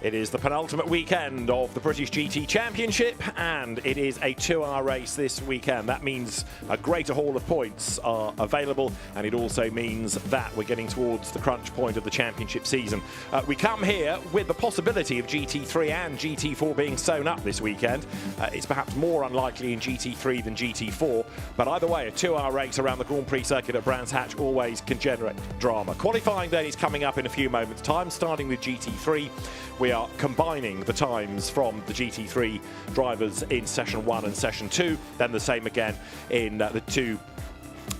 It is the penultimate weekend of the British GT Championship, and it is a 2-hour race this weekend. That means a greater haul of points are available, and it also means that we're getting towards the crunch point of the championship season. We come here with the possibility of GT3 and GT4 being sewn up this weekend. It's perhaps more unlikely in GT3 than GT4, but either way, a 2-hour race around the Grand Prix circuit at Brands Hatch always can generate drama. Qualifying then is coming up in a few moments' time, starting with GT3. We are combining the times from the GT3 drivers in session 1 and session 2, then the same again in the two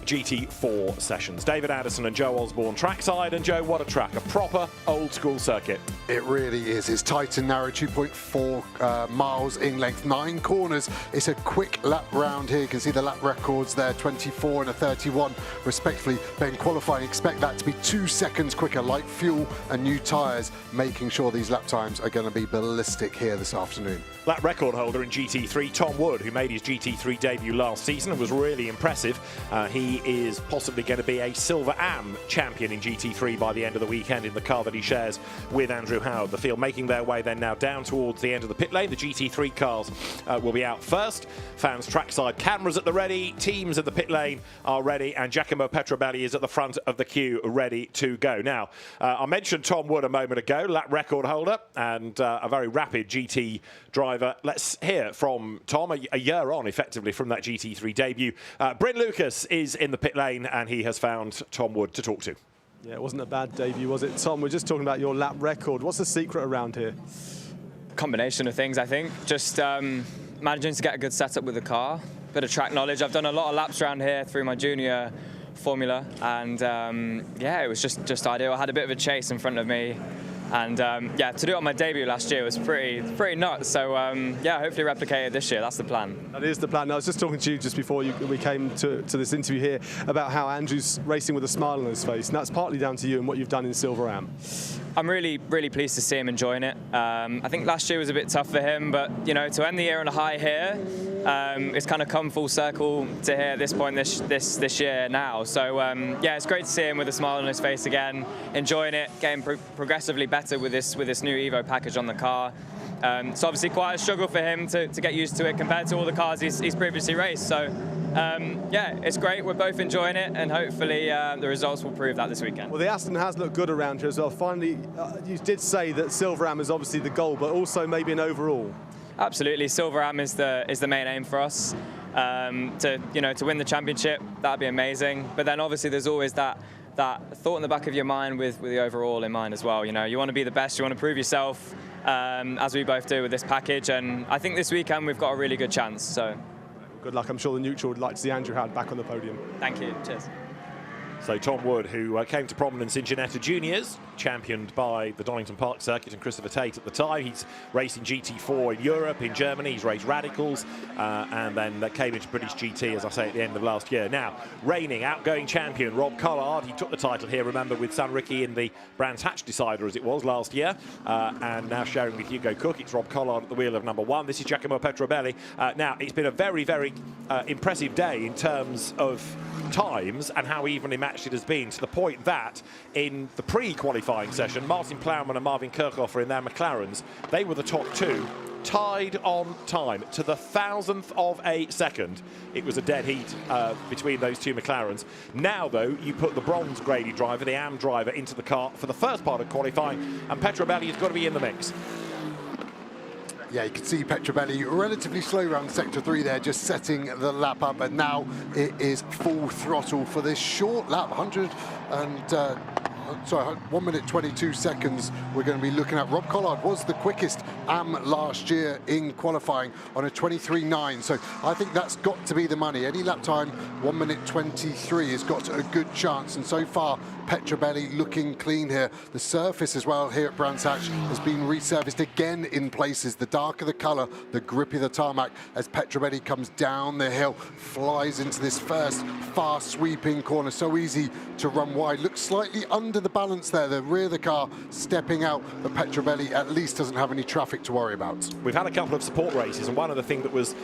GT4 sessions. David Addison and Joe Osborne trackside, and Joe, what a track, a proper old school circuit. It really is. It's tight and narrow, 2.4 miles in length, 9 corners. It's a quick lap round here. You can see the lap records there, 24 and a 31 respectively. Then qualifying, expect that to be 2 seconds quicker. Light fuel and new tyres, making sure these lap times are going to be ballistic here this afternoon. Lap record holder in GT3, Tom Wood, who made his GT3 debut last season and was really impressive. He is possibly going to be a Silver Am champion in GT3 by the end of the weekend in the car that he shares with Andrew Howard. The field making their way then now down towards the end of the pit lane. The GT3 cars will be out first. Fans trackside cameras at the ready. Teams at the pit lane are ready, and Giacomo Petrobelli is at the front of the queue ready to go. Now, I mentioned Tom Wood a moment ago, lap record holder and a very rapid GT driver. Let's hear from Tom, a year on effectively from that GT3 debut. Bryn Lucas is in the pit lane, and he has found Tom Wood to talk to. Yeah, it wasn't a bad debut, was it, Tom? We're just talking about your lap record. What's the secret around here? Combination of things, I think. Just managing to get a good setup with the car, bit of track knowledge. I've done a lot of laps around here through my junior formula, and yeah, it was just ideal. I had a bit of a chase in front of me, and yeah, to do it on my debut last year was pretty nuts. So yeah, hopefully replicate it this year. That's the plan. That is the plan. I was just talking to you just before we came to this interview here about how Andrew's racing with a smile on his face, and that's partly down to you and what you've done in Silver Am. I'm really pleased to see him enjoying it. I think last year was a bit tough for him, but you know, to end the year on a high here, it's kind of come full circle to here at this point this year now. So yeah, it's great to see him with a smile on his face again, enjoying it, getting progressively better with this new Evo package on the car. It's obviously quite a struggle for him to get used to it compared to all the cars he's previously raced. So yeah, it's great. We're both enjoying it, and hopefully the results will prove that this weekend. Well, the Aston has looked good around here as well. Finally, you did say that Silver Am is obviously the goal, but also maybe an overall. Absolutely, Silver Am is the main aim for us. To win the championship, that'd be amazing. But then obviously there's always that thought in the back of your mind with the overall in mind as well. You know, you want to be the best, you want to prove yourself, as we both do with this package. And I think this weekend we've got a really good chance. So good luck. I'm sure the neutral would like to see Andrew Howard back on the podium. Thank you. Cheers. So Tom Wood, who came to prominence in Ginetta Juniors, championed by the Donington Park circuit and Christopher Tate at the time. He's racing GT4 in Europe, in Germany. He's raced Radicals, and then came into British GT, as I say, at the end of last year. Now, reigning outgoing champion Rob Collard. He took the title here, remember, with San Ricky in the Brands Hatch decider, as it was last year, and now sharing with Hugo Cook. It's Rob Collard at the wheel of number 1. This is Giacomo Petrobelli. Now, it's been a very impressive day in terms of times and how evenly matched it has been, to the point that in the pre-qualifying session, Martin Plowman and Marvin Kirchhofer in their McLarens, they were the top 2, tied on time to the 1,000th of a second. It was a dead heat between those two McLarens. Now, though, you put the bronze Grady driver, the Am driver, into the car for the first part of qualifying, and Petrobelli has got to be in the mix. Yeah, you can see Petrobelli relatively slow around sector 3 there, just setting the lap up, and now it is full throttle for this short lap, 1 minute 22 seconds we're going to be looking at. Rob Collard was the quickest Am last year in qualifying on a 23.9, so I think that's got to be the money. Any lap time 1 minute 23 has got a good chance, and so far Petrobelli looking clean here. The surface as well here at Brands Hatch has been resurfaced again in places. The darker the colour, the grippier the tarmac, as Petrobelli comes down the hill, flies into this first fast sweeping corner. So easy to run wide. Looks slightly under under the balance there. The rear of the car stepping out, but Petrobelli at least doesn't have any traffic to worry about. We've had a couple of support races, and one of the things that was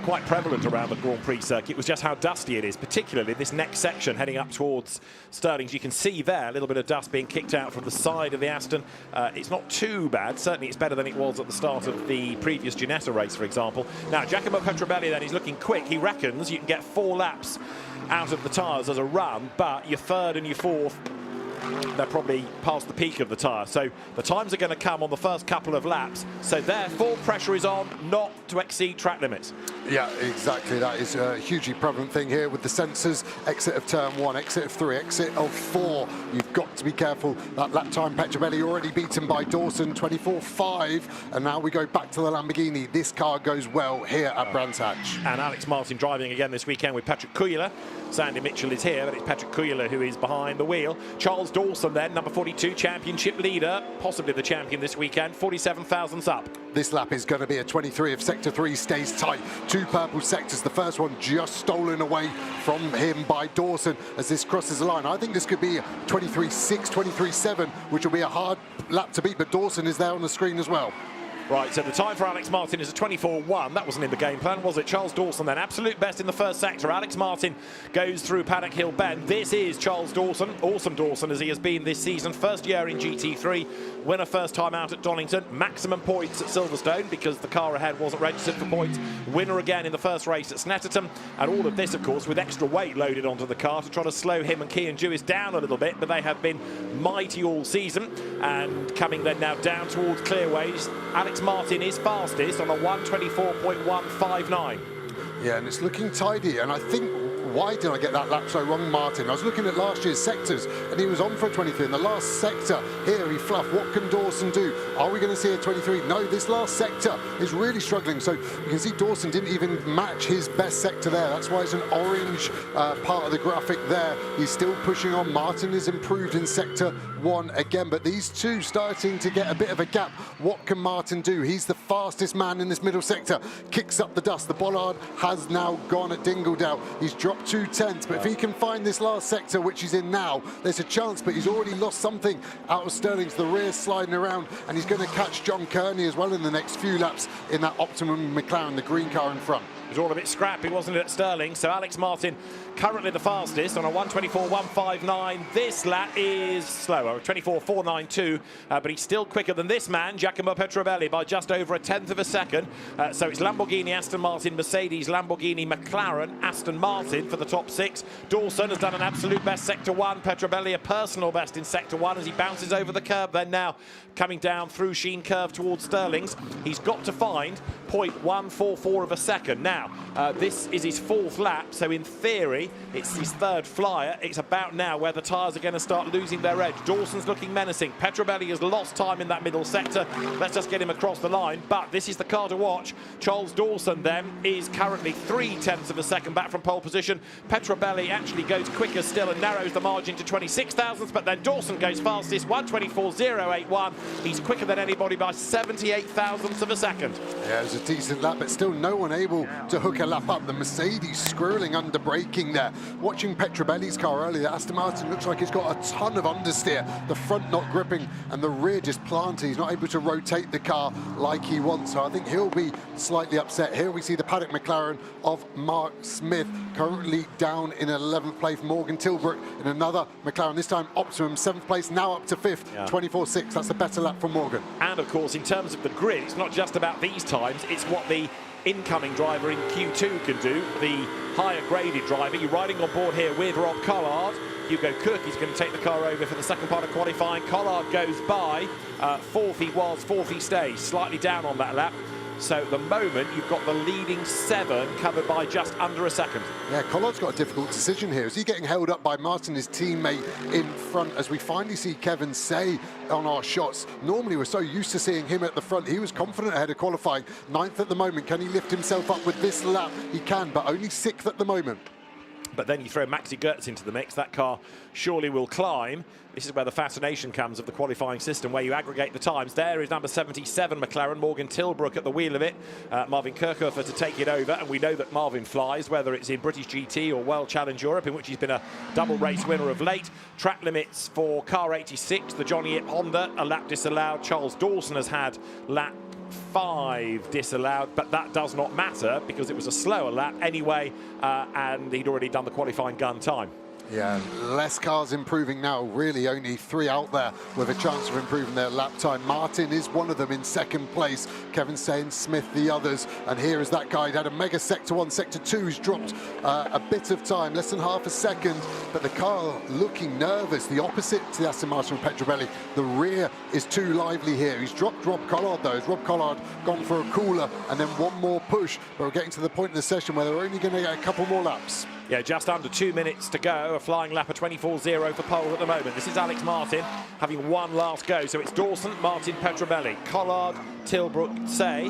quite prevalent around the Grand Prix circuit was just how dusty it is, particularly this next section heading up towards Stirling's. You can see there a little bit of dust being kicked out from the side of the Aston. It's not too bad. Certainly it's better than it was at the start of the previous Ginetta race, for example. Now, Giacomo Petrobelli then is looking quick. He reckons you can get 4 laps out of the tyres as a run, but your third and your fourth, they're probably past the peak of the tyre. So the times are going to come on the first couple of laps. So therefore, pressure is on not to exceed track limits. Yeah, exactly. That is a hugely prevalent thing here with the sensors. Exit of turn 1, exit of 3, exit of 4. You've got to be careful. That lap time, Petrobelli already beaten by Dawson, 24.5. And now we go back to the Lamborghini. This car goes well here at Brands Hatch. And Alex Martin driving again this weekend with Patrick Kuyler. Sandy Mitchell is here, but it's Patrick Kuyler who is behind the wheel. Charles Dawson then, number 42, championship leader, possibly the champion this weekend, 47 thousandths up. This lap is going to be a 23 if sector 3 stays tight. 2 purple sectors, the first one just stolen away from him by Dawson as this crosses the line. I think this could be a 23.6, 23.7, which will be a hard lap to beat, but Dawson is there on the screen as well. Right, so the time for Alex Martin is a 24.1. That wasn't in the game plan, was it? Charles Dawson then, absolute best in the first sector. Alex Martin goes through Paddock Hill Bend. This is Charles Dawson, awesome Dawson as he has been this season. First year in GT3, winner first time out at Donington. Maximum points at Silverstone because the car ahead wasn't registered for points. Winner again in the first race at Snetterton. And all of this, of course, with extra weight loaded onto the car to try to slow him and Kean Jewis down a little bit. But they have been mighty all season. And coming then now down towards Clearways, Alex Martin is fastest on a 1:24.159. Yeah, and it's looking tidy, and I think, why did I get that lap so wrong, Martin? I was looking at last year's sectors, and he was on for a 23. In the last sector, here he fluffed. What can Dawson do? Are we going to see a 23? No, this last sector is really struggling. So you can see Dawson didn't even match his best sector there. That's why it's an orange part of the graphic there. He's still pushing on. Martin is improved in sector 1 again, but these two starting to get a bit of a gap. What can Martin do? He's the fastest man in this middle sector. Kicks up the dust. The bollard has now gone at Dingledale. He's dropped 2/10, but if he can find this last sector, which he's in now, there's a chance, but he's already lost something out of Stirling's. The rear sliding around, and he's going to catch John Kearney as well in the next few laps in that Optimum McLaren, the green car in front. It was all a bit scrappy, wasn't it, at Stirling? So Alex Martin currently the fastest on a 1:24.159. This lap is slower, 24.492, but he's still quicker than this man, Giacomo Petrobelli, by just over a tenth of a second. So it's Lamborghini, Aston Martin, Mercedes, Lamborghini, McLaren, Aston Martin for the top 6. Dawson has done an absolute best sector 1. Petrobelli a personal best in sector 1 as he bounces over the curb. Then now coming down through Sheen Curve towards Stirling's. He's got to find 0.144 of a second. Now, this is his 4th lap, so in theory, it's his 3rd flyer. It's about now where the tyres are going to start losing their edge. Dawson's looking menacing. Petrobelli has lost time in that middle sector. Let's just get him across the line, but this is the car to watch. Charles Dawson then is currently 3/10 of a second back from pole position. Petrobelli actually goes quicker still and narrows the margin to 26 thousandths, but then Dawson goes fastest, 1:24.081. He's quicker than anybody by 78 thousandths of a second. Yeah, it was a decent lap, but still no one able to hook a lap up. The Mercedes squirreling under braking there. Watching Petrobelli's car earlier, Aston Martin looks like it's got a ton of understeer. The front not gripping and the rear just planted. He's not able to rotate the car like he wants. So I think he'll be slightly upset. Here we see the Paddock McLaren of Mark Smith currently down in 11th place. Morgan Tilbrook in another McLaren, this time Optimum 7th place, now up to 5th, 24.6. That's a better lap for Morgan. And of course, in terms of the grid, it's not just about these times, it's what the incoming driver in Q2 can do, the higher graded driver. You're riding on board here with Rob Collard. Hugo Cook is going to take the car over for the second part of qualifying. Collard goes by, 4th he was, 4th he stays, slightly down on that lap. So at the moment, you've got the leading 7 covered by just under a second. Yeah, Collard's got a difficult decision here. Is he getting held up by Martin, his teammate, in front, as we finally see Kevin Say on our shots? Normally, we're so used to seeing him at the front. He was confident ahead of qualifying. 9th at the moment. Can he lift himself up with this lap? He can, but only 6th at the moment. But then you throw Tse and Gotz into the mix, that car surely will climb. This is where the fascination comes of the qualifying system, where you aggregate the times. There is number 77 McLaren, Morgan Tilbrook at the wheel of it. Marvin Kirchhofer to take it over, and we know that Marvin flies, whether it's in British GT or World Challenge Europe, in which he's been a double race winner of late. Track limits for car 86, the Johnny Ip Honda, a lap disallowed. Charles Dawson has had lap 5 disallowed, but that does not matter because it was a slower lap anyway, and he'd already done the qualifying gun time. Yeah, less cars improving now, really only 3 out there with a chance of improving their lap time. Martin is one of them in second place, Kevin Tse and Smith the others, and here is that guy. He had a mega sector 1, sector 2, he's dropped a bit of time, less than half a second, but the car looking nervous, the opposite to the Aston Martin and Petrobelli. The rear is too lively here. He's dropped Rob Collard though. Has Rob Collard gone for a cooler and then one more push, but we're getting to the point in the session where they're only going to get a couple more laps. Yeah, just under 2 minutes to go. A flying lap of 24.0 for pole at the moment. This is Alex Martin having one last go. So it's Dawson, Martin, Petrobelli, Collard, Tilbrook, Tse.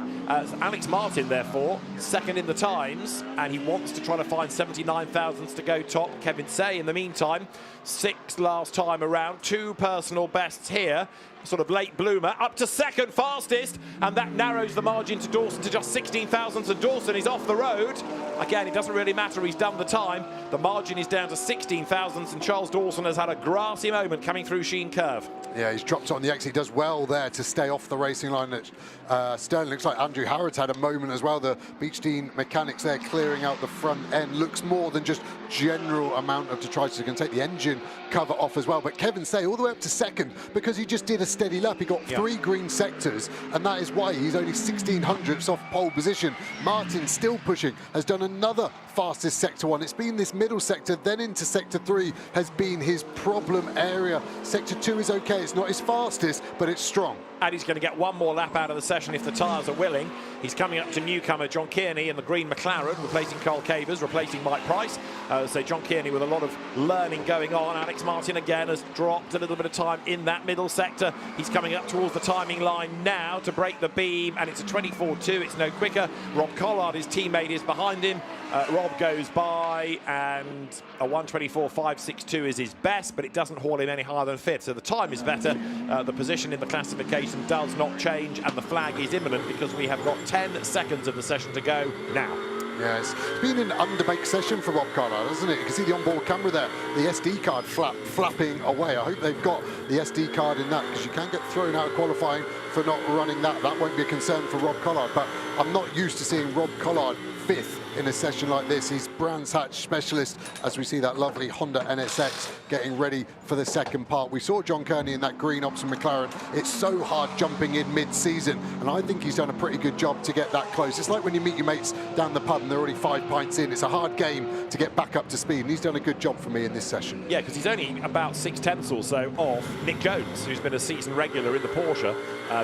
Alex Martin, therefore, second in the times, and he wants to try to find 79 thousandths to go top. Kevin Tse, in the meantime, 6th last time around. 2 personal bests here. Sort of late bloomer, up to second fastest, and that narrows the margin to Dawson to just 16 thousandths, and Dawson is off the road. Again, it doesn't really matter, he's done the time. The margin is down to 16 thousandths, and Charles Dawson has had a grassy moment coming through Sheen Curve. Yeah, he's dropped on the X. He does well there to stay off the racing line at Sterling. Looks like Andrew Harrod's had a moment as well. The Beechdene mechanics there clearing out the front end. Looks more than just general amount of detritus. You can take the engine cover off as well. But Kevin Tse all the way up to second because he just did a steady lap. He got 3 green sectors, and that is why he's only 1600ths off pole position. Martin still pushing, has done another fastest sector 1. It's been this middle sector, then into sector 3 has been his problem area. Sector 2 is okay, it's not his fastest, but it's strong. And he's going to get one more lap out of the session if the tyres are willing. He's coming up to newcomer John Kearney in the green McLaren, replacing Carl Cavers, replacing Mike Price. So John Kearney with a lot of learning going on. Alex Martin again has dropped a little bit of time in that middle sector. He's coming up towards the timing line now to break the beam, and it's a 24.2. It's no quicker. Rob Collard, his teammate, is behind him. Rob goes by, and a 1:24.562 is his best, but it doesn't haul him any higher than 5th. So the time is better. The position in the classification does not change, and the flag is imminent because we have got 10 seconds of the session to go now. Yeah, it's been an underbaked session for Rob Collard, hasn't it? You can see the onboard camera there, the SD card flapping away. I hope they've got the SD card in that, because you can get thrown out of qualifying for not running that. That won't be a concern for Rob Collard, but I'm not used to seeing Rob Collard 5th in a session like this. He's Brands Hatch specialist, as we see that lovely Honda NSX getting ready for the second part. We saw John Kearney in that green Oxford McLaren. It's so hard jumping in mid-season, and I think he's done a pretty good job to get that close. It's like when you meet your mates down the pub and they're already 5 pints in. It's a hard game to get back up to speed, and he's done a good job for me in this session. Yeah, because he's only about 6/10 or so off Nick Jones, who's been a season regular in the Porsche.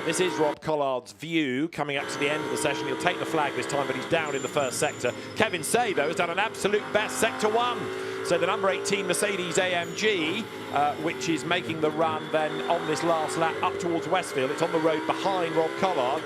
This is Rob Collard's view coming up to the end of the session. He'll take the flag this time, but he's down in the first sector. Kevin Tse, though, has done an absolute best sector 1. So the number 18 Mercedes AMG, which is making the run then on this last lap up towards Westfield. It's on the road behind Rob Collard.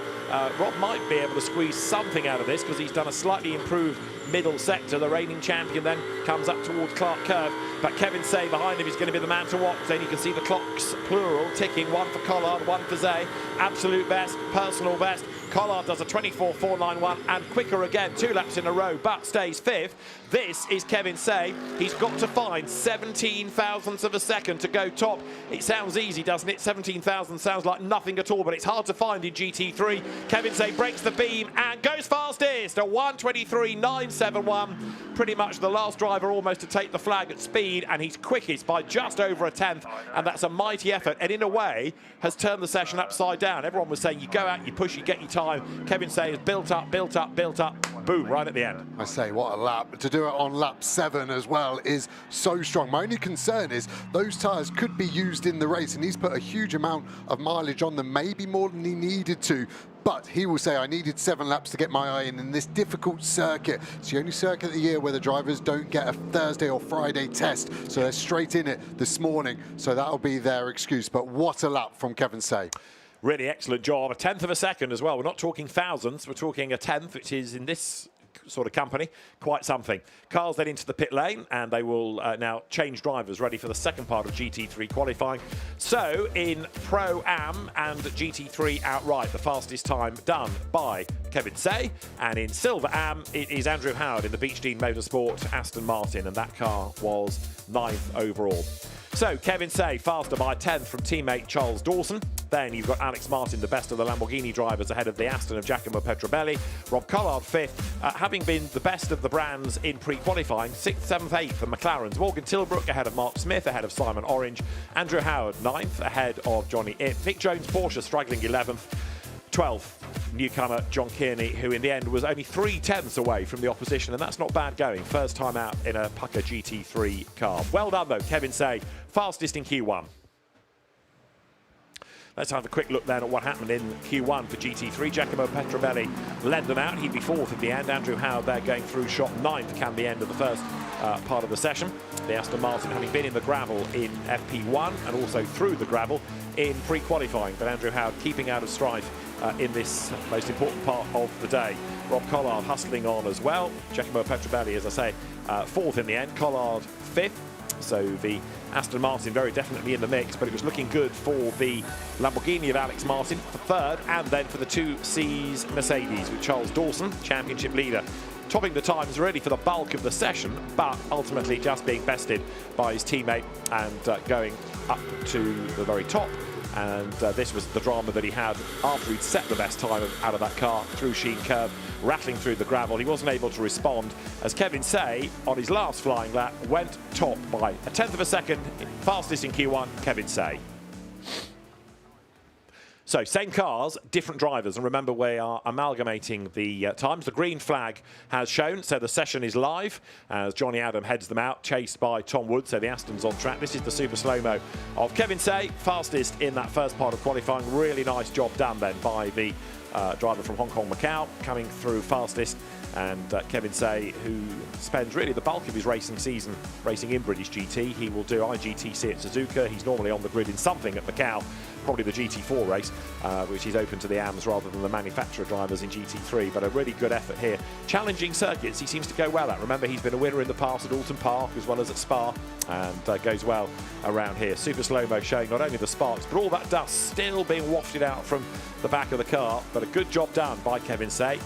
Rob might be able to squeeze something out of this because he's done a slightly improved middle sector. The reigning champion then comes up towards Clark Curve, but Kevin Tse behind him is going to be the man to watch. Then you can see the clocks, plural, ticking. 1 for Collard, 1 for Tse. Absolute best, personal best. Collard does a 24.491 and quicker again, 2 laps in a row, but stays 5th. This is Kevin Tse. He's got to find 17 thousandths of a second to go top. It sounds easy, doesn't it? 17 thousandths sounds like nothing at all, but it's hard to find in GT3. Kevin Tse breaks the beam and goes fastest, a 1:23.971. Pretty much the last driver almost to take the flag at speed, and he's quickest by just over a 10th, and that's a mighty effort, and in a way has turned the session upside down. Everyone was saying you go out, you push, you get your time. Kevin Tse has built up, built up, built up, boom, right at the end. I say, what a lap. To do it on lap 7 as well is so strong. My only concern is those tyres could be used in the race, and he's put a huge amount of mileage on them, maybe more than he needed to. But he will say, I needed 7 laps to get my eye in this difficult circuit. It's the only circuit of the year where the drivers don't get a Thursday or Friday test. So they're straight in it this morning. So that'll be their excuse. But what a lap from Kevin Tse. Really excellent job. A 10th of a second as well. We're not talking thousandths. We're talking a 10th, which is in this sort of company. Quite something. Cars then into the pit lane, and they will now change drivers, ready for the second part of GT3 qualifying. So in Pro-Am and GT3 outright, the fastest time done by Kevin Tse, and in Silver Am, it is Andrew Howard in the Beach Dean Motorsport Aston Martin, and that car was 9th overall. So Kevin Tse faster by 10th from teammate Charles Dawson. Then you've got Alex Martin, the best of the Lamborghini drivers, ahead of the Aston of Giacomo Petrobelli. Rob Collard 5th, having been the best of the brands in pre-qualifying. 6th, 7th, 8th for McLaren's. Morgan Tilbrook ahead of Mark Smith, ahead of Simon Orange. Andrew Howard 9th, ahead of Johnny Ipp. Nick Jones Porsche struggling 11th. 12th, newcomer John Kearney, who in the end was only 3/10 away from the opposition, and that's not bad going. First time out in a Pucker GT3 car. Well done though, Kevin Tse, fastest in Q1. Let's have a quick look then at what happened in Q1 for GT3. Giacomo Petrobelli led them out. He'd be 4th in the end. Andrew Howard there going through shot 9th, can the end of the first part of the session. The Aston Martin having been in the gravel in FP1 and also through the gravel in pre-qualifying, but Andrew Howard keeping out of strife in this most important part of the day. Rob Collard hustling on as well. Giacomo Petrobelli, as I say, 4th in the end. Collard 5th. So the Aston Martin very definitely in the mix, but it was looking good for the Lamborghini of Alex Martin for 3rd, and then for the 2Cs Mercedes with Charles Dawson, championship leader, topping the times really for the bulk of the session, but ultimately just being bested by his teammate and going up to the very top. And this was the drama that he had after he'd set the best time out of that car through Sheen Curve, rattling through the gravel. He wasn't able to respond as Kevin Tse, on his last flying lap, went top by 1/10 of a second. Fastest in Q1, Kevin Tse. So, same cars, different drivers. And remember, we are amalgamating the times. The green flag has shown, so the session is live as Johnny Adam heads them out, chased by Tom Wood. So the Aston's on track. This is the super slow-mo of Kevin Tse, fastest in that first part of qualifying. Really nice job done then by the driver from Hong Kong, Macau, coming through fastest. And Kevin Tse, who spends really the bulk of his racing season racing in British GT. He will do IGTC at Suzuka. He's normally on the grid in something at Macau, probably the GT4 race, which is open to the AMs rather than the manufacturer drivers in GT3. But a really good effort here. Challenging circuits, he seems to go well at. Remember, he's been a winner in the past at Alton Park as well as at Spa, and goes well around here. Super slow-mo showing not only the sparks, but all that dust still being wafted out from the back of the car. But a good job done by Kevin Tse.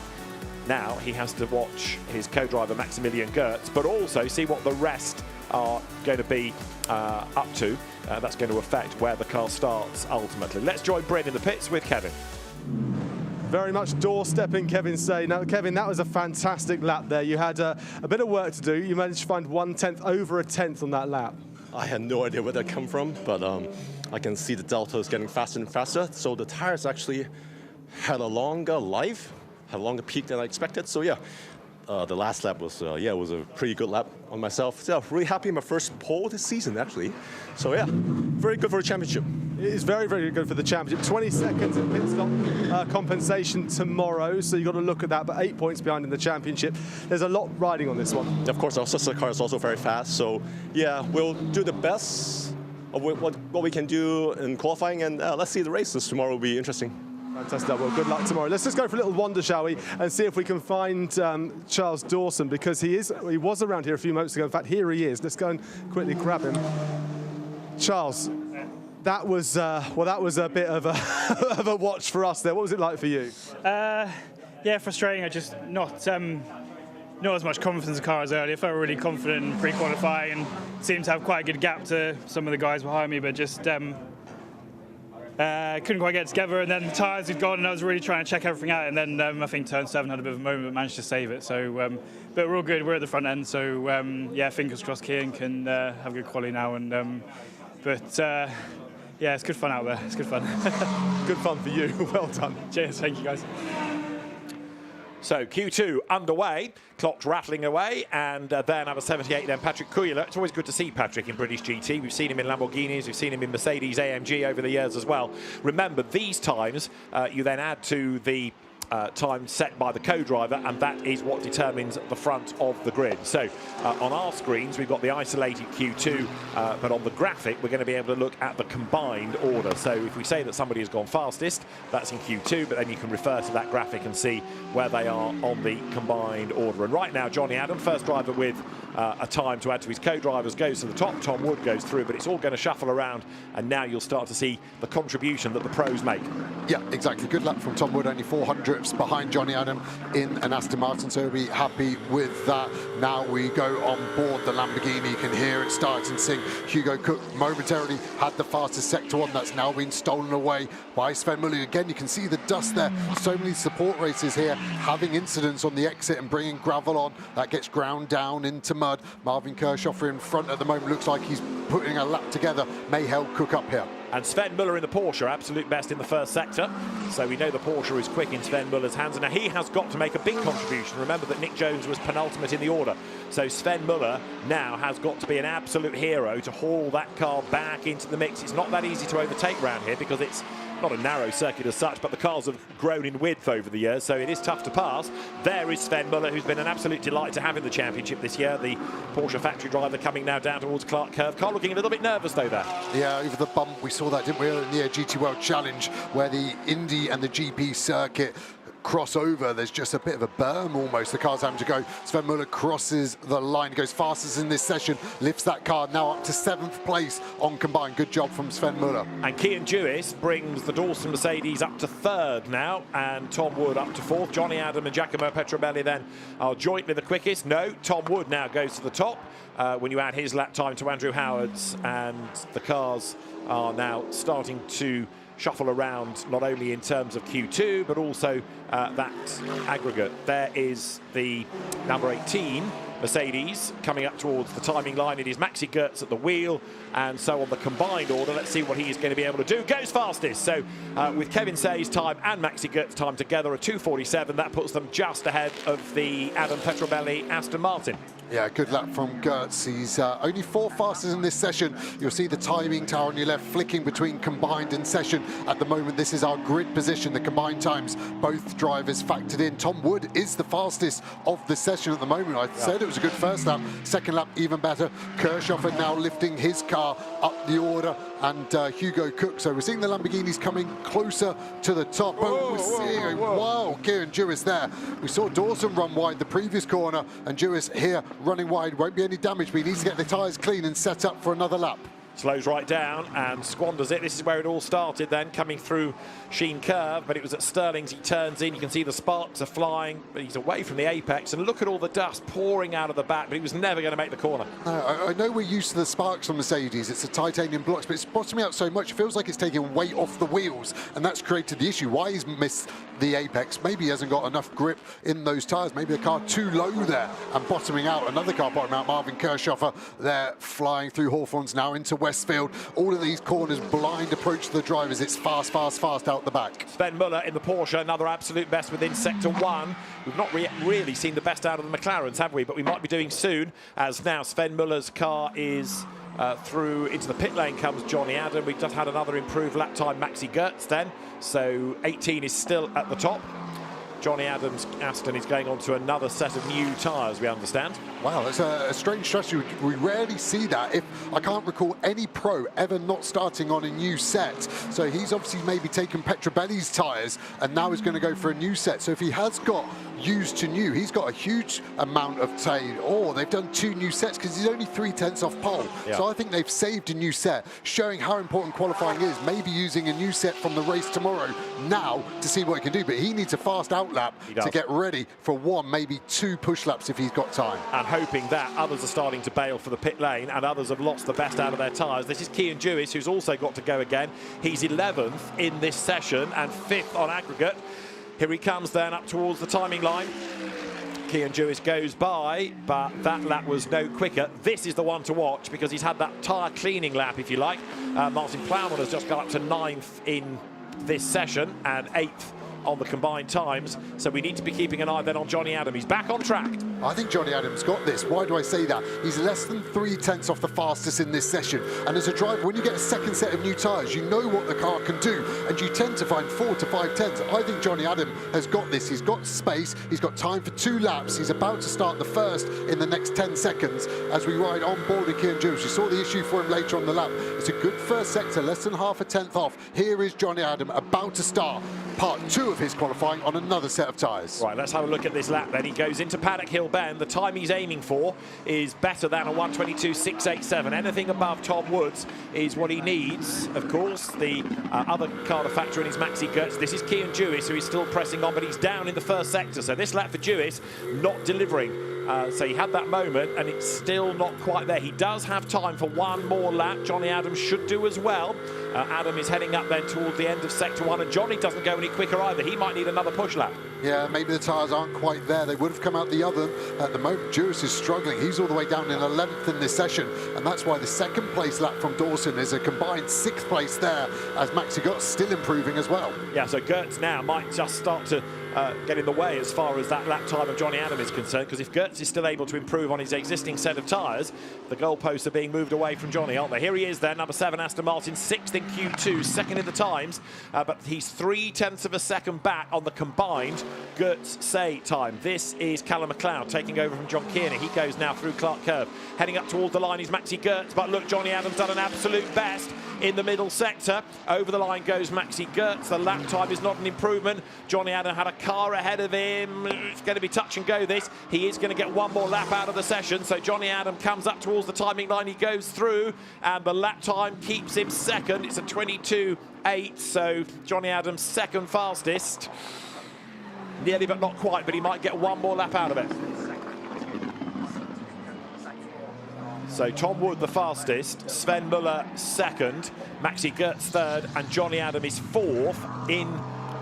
Now he has to watch his co-driver Maximilian Gotz, but also see what the rest are going to be up to. That's going to affect where the car starts ultimately. Let's join Bryn in the pits with Kevin. Very much doorstepping Kevin Tse. Now, Kevin, that was a fantastic lap there. You had a bit of work to do. You managed to find 1/10, over 1/10 on that lap. I had no idea where that come from, but I can see the delta is getting faster and faster. So the tires actually had a longer life, had a longer peak than I expected. So yeah, the last lap was it was a pretty good lap on myself. So really happy, my first pole this season actually. So yeah, very good for the championship. It is very, very good for the championship. 20 seconds in pit stop compensation tomorrow, so you've got to look at that, but 8 points behind in the championship. There's a lot riding on this one. Of course, our sister car is also very fast. So yeah, we'll do the best of what we can do in qualifying, and let's see the races tomorrow will be interesting. Fantastic. Well, good luck tomorrow. Let's just go for a little wander, shall we, and see if we can find Charles Dawson, because he was around here a few moments ago. In fact, here he is. Let's go and quickly grab him. Charles, that was a bit of a, a watch for us there. What was it like for you? Yeah, frustrating. I just not as much confidence in the car as earlier. I felt really confident in pre-qualifying and seemed to have quite a good gap to some of the guys behind me, but just couldn't quite get together, and then the tyres had gone and I was really trying to check everything out, and then I think turn 7 had a bit of a moment but managed to save it. So, but we're all good, we're at the front end, so yeah, fingers crossed Kian can have a good quali now, and yeah, it's good fun out there, it's good fun. Good fun for you, well done. Cheers, thank you guys. So Q2 underway, clocked rattling away, and then number 78, then Patrick Kuyler. It's always good to see Patrick in British GT. We've seen him in Lamborghinis, we've seen him in Mercedes AMG over the years as well. Remember, these times you then add to the time set by the co-driver, and that is what determines the front of the grid. So on our screens we've got the isolated Q2, but on the graphic we're going to be able to look at the combined order. So if we say that somebody has gone fastest, that's in Q2, but then you can refer to that graphic and see where they are on the combined order. And right now Johnny Adam, first driver with a time to add to his co-drivers, goes to the top. Tom Wood goes through, but it's all going to shuffle around, and now you'll start to see the contribution that the pros make. Yeah, exactly. Good luck from Tom Wood, only 400 behind Johnny Adam in an Aston Martin, so he'll be happy with that. Now we go on board the Lamborghini. You can hear it starting to sing. Hugo Cook momentarily had the fastest sector one. That's now been stolen away by Sven Muller. Again, you can see the dust there. So many support races here having incidents on the exit and bringing gravel on. That gets ground down into mud. Marvin Kirchhoffer in front at the moment. Looks like he's putting a lap together. May help Cook up here. And Sven Muller in the Porsche, absolute best in the first sector. So we know the Porsche is quick in Sven Muller's hands. And now he has got to make a big contribution. Remember that Nick Jones was penultimate in the order. So Sven Muller now has got to be an absolute hero to haul that car back into the mix. It's not that easy to overtake round here because it's not a narrow circuit as such, but the cars have grown in width over the years, so it is tough to pass. There is Sven Muller, who's been an absolute delight to have in the championship this year. The Porsche factory driver coming now down towards Clark Curve. Car looking a little bit nervous though there. Yeah, over the bump, we saw that, didn't we, in the GT World Challenge, where the Indy and the GP circuit cross over. There's just a bit of a berm almost. The car's having to go. Sven Muller crosses the line, goes fastest in this session, lifts that car now up to 7th place on combined. Good job from Sven Muller. And Cian Jewis brings the Dawson Mercedes up to 3rd now, and Tom Wood up to 4th. Johnny Adam and Giacomo Petrobelli then are jointly the quickest. No, Tom Wood now goes to the top when you add his lap time to Andrew Howard's, and the cars are now starting to shuffle around, not only in terms of Q2 but also that aggregate. There is the number 18 Mercedes coming up towards the timing line. It is Maxi Gotz at the wheel, and so on the combined order, let's see what he's going to be able to do. Goes fastest, so with Kevin Say's time and Maxi Gotz's time together at 2:47, that puts them just ahead of the Adam Petrobelli Aston Martin. Yeah, good luck from Gotz. He's only 4 fastest in this session. You'll see the timing tower on your left flicking between combined and session. At the moment, this is our grid position, the combined times. Both drivers factored in. Tom Wood is the fastest of the session at the moment. I said it was a good first lap. Second lap, even better. Kirchhoffer now lifting his car up the order, and Hugo Cook. So we're seeing the Lamborghinis coming closer to the top. We're seeing, wow, Cian Jewis there. We saw Dawson run wide the previous corner, and Jewis here running wide. Won't be any damage, but he needs to get the tyres clean and set up for another lap. Slows right down and squanders it. This is where it all started then, coming through Sheen Curve, but it was at Stirling's. He turns in, you can see the sparks are flying, but he's away from the apex, and look at all the dust pouring out of the back, but he was never going to make the corner. I know we're used to the sparks from Mercedes, it's the titanium blocks, but it's bottoming out so much, it feels like it's taking weight off the wheels, and that's created the issue. Why he's missed the apex? Maybe he hasn't got enough grip in those tyres, maybe the car too low there and bottoming out. Another car bottoming out, Marvin Kirchhoffer there flying through Hawthorns now into Westfield. All of these corners, blind approach to the drivers. It's fast, fast, fast out the back. Sven Muller in the Porsche, another absolute best within Sector 1. We've not really seen the best out of the McLarens, have we? But we might be doing soon, as now Sven Muller's car is through into the pit lane comes Johnny Adam. We've just had another improved lap time, Maxi Gotz then. So 18 is still at the top. Johnny Adams' Aston is going on to another set of new tyres, we understand. Wow, it's a strange strategy. We rarely see that. I can't recall any pro ever not starting on a new set. So he's obviously maybe taken Petrobelli's tyres and now he's going to go for a new set. So if he has got used to new, he's got a huge amount of time. Or they've done 2 new sets because he's only 3/10 off pole. Yeah. So I think they've saved a new set, showing how important qualifying is. Maybe using a new set from the race tomorrow now to see what he can do. But he needs a fast out lap to get ready for 1, maybe 2 push laps if he's got time. And hoping that others are starting to bail for the pit lane and others have lost the best out of their tyres. This is Cian Jewis, who's also got to go again. He's 11th in this session and 5th on aggregate. Here he comes then up towards the timing line. Cian Jewis goes by, but that lap was no quicker. This is the one to watch because he's had that tyre cleaning lap, if you like. Martin Plowman has just got up to 9th in this session and 8th on the combined times. So we need to be keeping an eye then on Johnny Adam. He's back on track. I think Johnny Adam's got this. Why do I say that? He's less than 3/10 off the fastest in this session. And as a driver, when you get a second set of new tyres, you know what the car can do, and you tend to find 4 to 5 tenths. I think Johnny Adam has got this. He's got space. He's got time for 2 laps. He's about to start the first in the next 10 seconds as we ride on board with Tse and Gotz. You saw the issue for him later on the lap. It's a good first sector, less than half a tenth off. Here is Johnny Adam about to start part 2 of his qualifying on another set of tyres. Right, let's have a look at this lap then. He goes into Paddock Hill Bend. The time he's aiming for is better than a 1:22.687. Anything above Tom Woods is what he needs. Of course, the other car to factor in is Tse and Gotz. This is Tse and Gotz, who is still pressing on, but he's down in the first sector. So this lap for Gotz, not delivering. So he had that moment, and it's still not quite there. He does have time for one more lap. Johnny Adam should do as well. Adam is heading up then toward the end of Sector 1, and Johnny doesn't go any quicker either. He might need another push lap. Yeah, maybe the tyres aren't quite there. They would have come out the other. At the moment, Gotz is struggling. He's all the way down in 11th in this session, and that's why the second place lap from Dawson is a combined 6th place there, as Tse and Gotz still improving as well. Yeah, so Gotz now might just start to get in the way as far as that lap time of Johnny Adam is concerned, because if Gotz is still able to improve on his existing set of tyres, the goalposts are being moved away from Johnny, aren't they? Here he is then, number 7 Aston Martin, 6th in Q2, 2nd in the times, but he's 0.3 of a second back on the combined Gotz-Tse time. This is Callum McLeod taking over from John Kearney. He goes now through Clark Curve. Heading up towards the line is Tse and Gotz, but look, Johnny Adam's done an absolute best in the middle sector. Over the line goes Tse and Gotz. The lap time is not an improvement. Johnny Adam had a car ahead of him. It's going to be touch and go this. He is going to get one more lap out of the session. So Johnny Adam comes up towards the timing line. He goes through, and the lap time keeps him second. It's a 22.8. So Johnny Adam's second fastest. Nearly, but not quite. But he might get one more lap out of it. So Tom Wood the fastest, Sven Muller second, Tse and Gotz third, and Johnny Adam is 4th in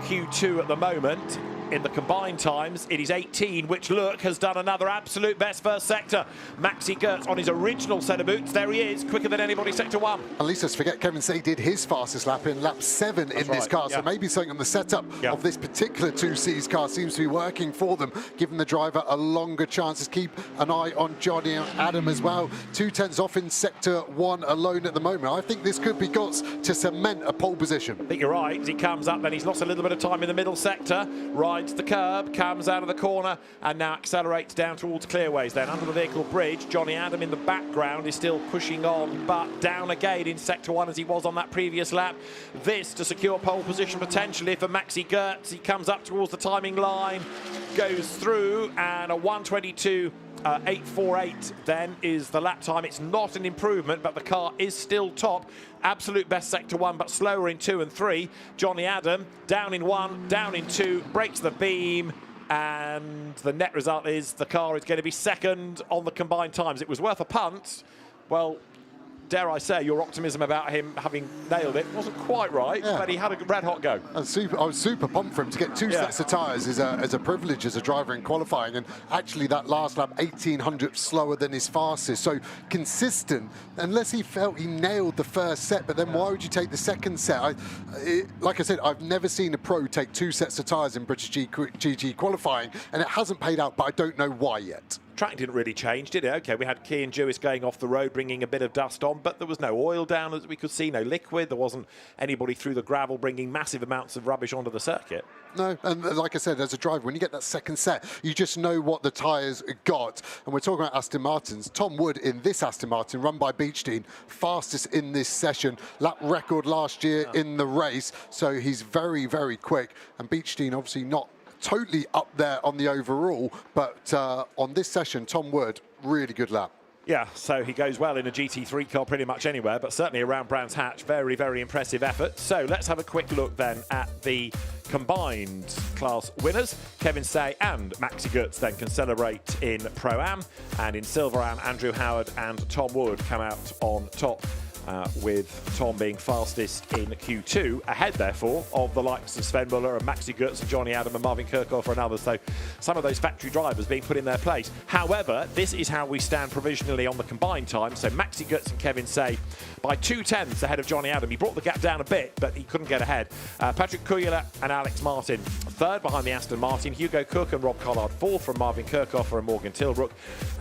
Q2 at the moment. In the combined times, it is 18, which, look, has done another absolute best first sector. Tse and Gotz on his original set of boots. There he is, quicker than anybody, Sector 1. At least let's forget Kevin Tse did his fastest lap in lap 7 in this car. Yeah. So maybe something on the setup of this particular 2Cs car seems to be working for them, giving the driver a longer chance to keep an eye on Johnny Adam as well. 2/10 off in Sector 1 alone at the moment. I think this could be Gotz to cement a pole position. I think you're right. As he comes up, then he's lost a little bit of time in the middle sector. Rides the curb, comes out of the corner, and now accelerates down towards Clearways. Then under the vehicle bridge, Johnny Adam in the background is still pushing on, but down again in Sector 1 as he was on that previous lap. This to secure pole position potentially for Tse and Gotz. He comes up towards the timing line, goes through, and a 1:22.848 then is the lap time. It's not an improvement, but the car is still top. Absolute best Sector 1, but slower in 2 and 3. Johnny Adam down in 1, down in 2, breaks the beam, and the net result is the car is going to be second on the combined times. It was worth a punt. Well, dare I say, your optimism about him having nailed it wasn't quite right, but he had a red-hot go. I was super pumped for him to get 2 sets of tyres is a privilege as a driver in qualifying, and actually that last lap 1800 slower than his fastest, so consistent, unless he felt he nailed the first set. But then why would you take the second set? Like I said, I've never seen a pro take 2 sets of tyres in British GT qualifying, and it hasn't paid out, but I don't know why yet. Track didn't really change, did it? Okay, we had Tse and Gotz going off the road, bringing a bit of dust on, but there was no oil down as we could see, no liquid. There wasn't anybody through the gravel bringing massive amounts of rubbish onto the circuit. No, and like I said, as a driver, when you get that second set, you just know what the tyres got. And we're talking about Aston Martins. Tom Wood in this Aston Martin, run by Beechstein, fastest in this session. Lap record last year in the race, so he's very, very quick. And Beechstein obviously not totally up there on the overall, but on this session, Tom Wood, really good lap. Yeah, so he goes well in a GT3 car pretty much anywhere, but certainly around Brands Hatch, very, very impressive effort. So let's have a quick look then at the combined class winners. Kevin Tse and Tse and Gotz then can celebrate in Pro-Am, and in Silver-Am, Andrew Howard and Tom Wood come out on top with Tom being fastest in Q2, ahead therefore of the likes of Sven Muller and Maxi Gotz and Johnny Adam and Marvin Kirchhoff and others. So some of those factory drivers being put in their place. However, this is how we stand provisionally on the combined time. So Maxi Gotz and Kevin Tse by 2/10 ahead of Johnny Adam. He brought the gap down a bit, but he couldn't get ahead. Patrick Kujala and Alex Martin third behind the Aston Martin. Hugo Cook and Rob Collard fourth from Marvin Kirchhoff and Morgan Tilbrook.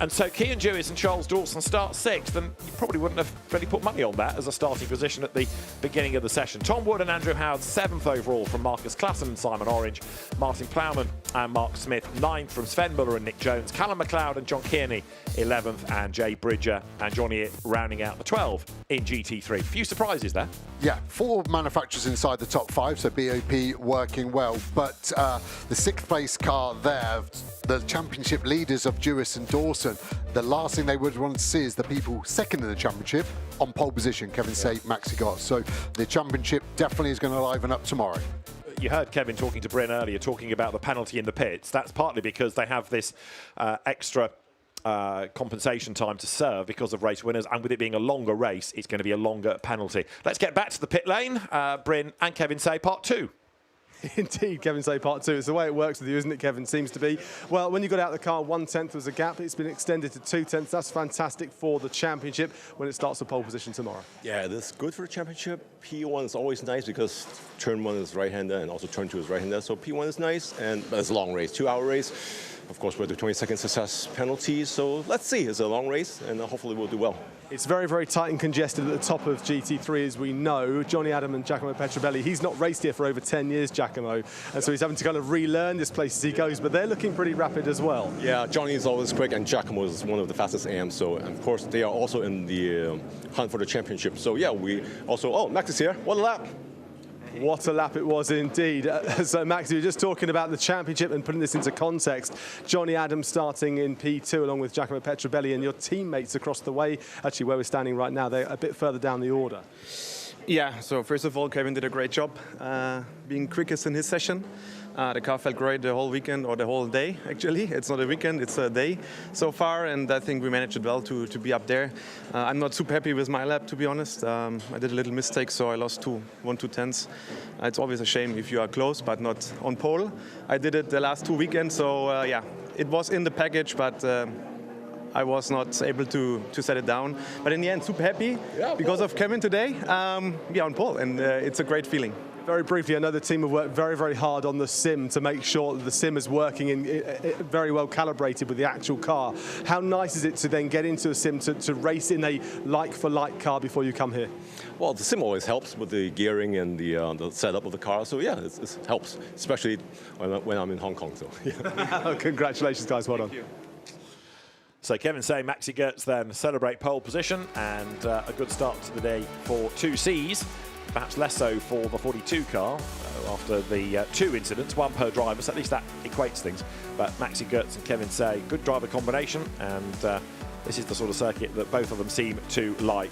And so Cian Jewis and Charles Dawson start sixth, and you probably wouldn't have really put money on that as a starting position at the beginning of the session. Tom Wood and Andrew Howard seventh overall from Marcus Klassen and Simon Orange. Martin Plowman and Mark Smith ninth from Sven Muller and Nick Jones. Callum McLeod and John Kearney 11th, and Jay Bridger and Johnny Itt rounding out the 12 in GT3. Few surprises there. Yeah, 4 manufacturers inside the top 5, so BOP working well. But the 6th place car there, the championship leaders of Jewis and Dawson, the last thing they would want to see is the people second in the championship on pole position, Kevin Tse, Maxi Gotz. So the championship definitely is going to liven up tomorrow. You heard Kevin talking to Bryn earlier, talking about the penalty in the pits. That's partly because they have this extra compensation time to serve because of race winners, and with it being a longer race, it's going to be a longer penalty. Let's get back to the pit lane. Bryn and Kevin Tse, part 2. Indeed, Kevin Tse part 2. It's the way it works with you, isn't it, Kevin? Seems to be. Well, when you got out of the car, 1/10 was a gap. It's been extended to 2/10. That's fantastic for the championship when it starts the pole position tomorrow. Yeah, that's good for the championship. P1 is always nice because turn 1 is right-hander and also turn 2 is right-hander. So P1 is nice, but it's a long race, 2-hour race. Of course, with the 20-second success penalty. So let's see. It's a long race, and hopefully we'll do well. It's very, very tight and congested at the top of GT3, as we know. Johnny Adam and Giacomo Petrobelli, he's not raced here for over 10 years, Giacomo, and so he's having to kind of relearn this place as he goes, but they're looking pretty rapid as well. Yeah, Johnny is always quick, and Giacomo is one of the fastest AMs, so of course they are also in the hunt for the championship. So yeah, we also, oh, Max is here, what a lap. What a lap it was indeed. So Max, you were just talking about the championship and putting this into context. Johnny Adams starting in P2 along with Giacomo Petrobelli, and your teammates across the way, actually where we're standing right now, they're a bit further down the order. Yeah, so first of all, Kevin did a great job being quickest in his session. The car felt great the whole weekend, or the whole day, actually. It's not a weekend, it's a day so far, and I think we managed it well to be up there. I'm not super happy with my lap, to be honest. I did a little mistake, so I lost 1/2 It's always a shame if you are close, but not on pole. I did it the last 2 weekends, so yeah, it was in the package, but I was not able to set it down. But in the end, super happy because of Kevin today. Yeah, on pole, and it's a great feeling. Very briefly, I know the team have worked very, very hard on the sim to make sure that the sim is working very well calibrated with the actual car. How nice is it to then get into a sim to race in a like-for-like car before you come here? Well, the sim always helps with the gearing and the setup of the car. So yeah, it helps, especially when I'm in Hong Kong. So yeah. Congratulations, guys. Well done. Thank you. So Kevin Tse, Maxi Gotz then celebrate pole position, and a good start to the day for 2Cs. Perhaps less so for the 42 car after the 2 incidents, 1 per driver, so at least that equates things. But Maxi Gotz and Kevin Tse, good driver combination, and this is the sort of circuit that both of them seem to like.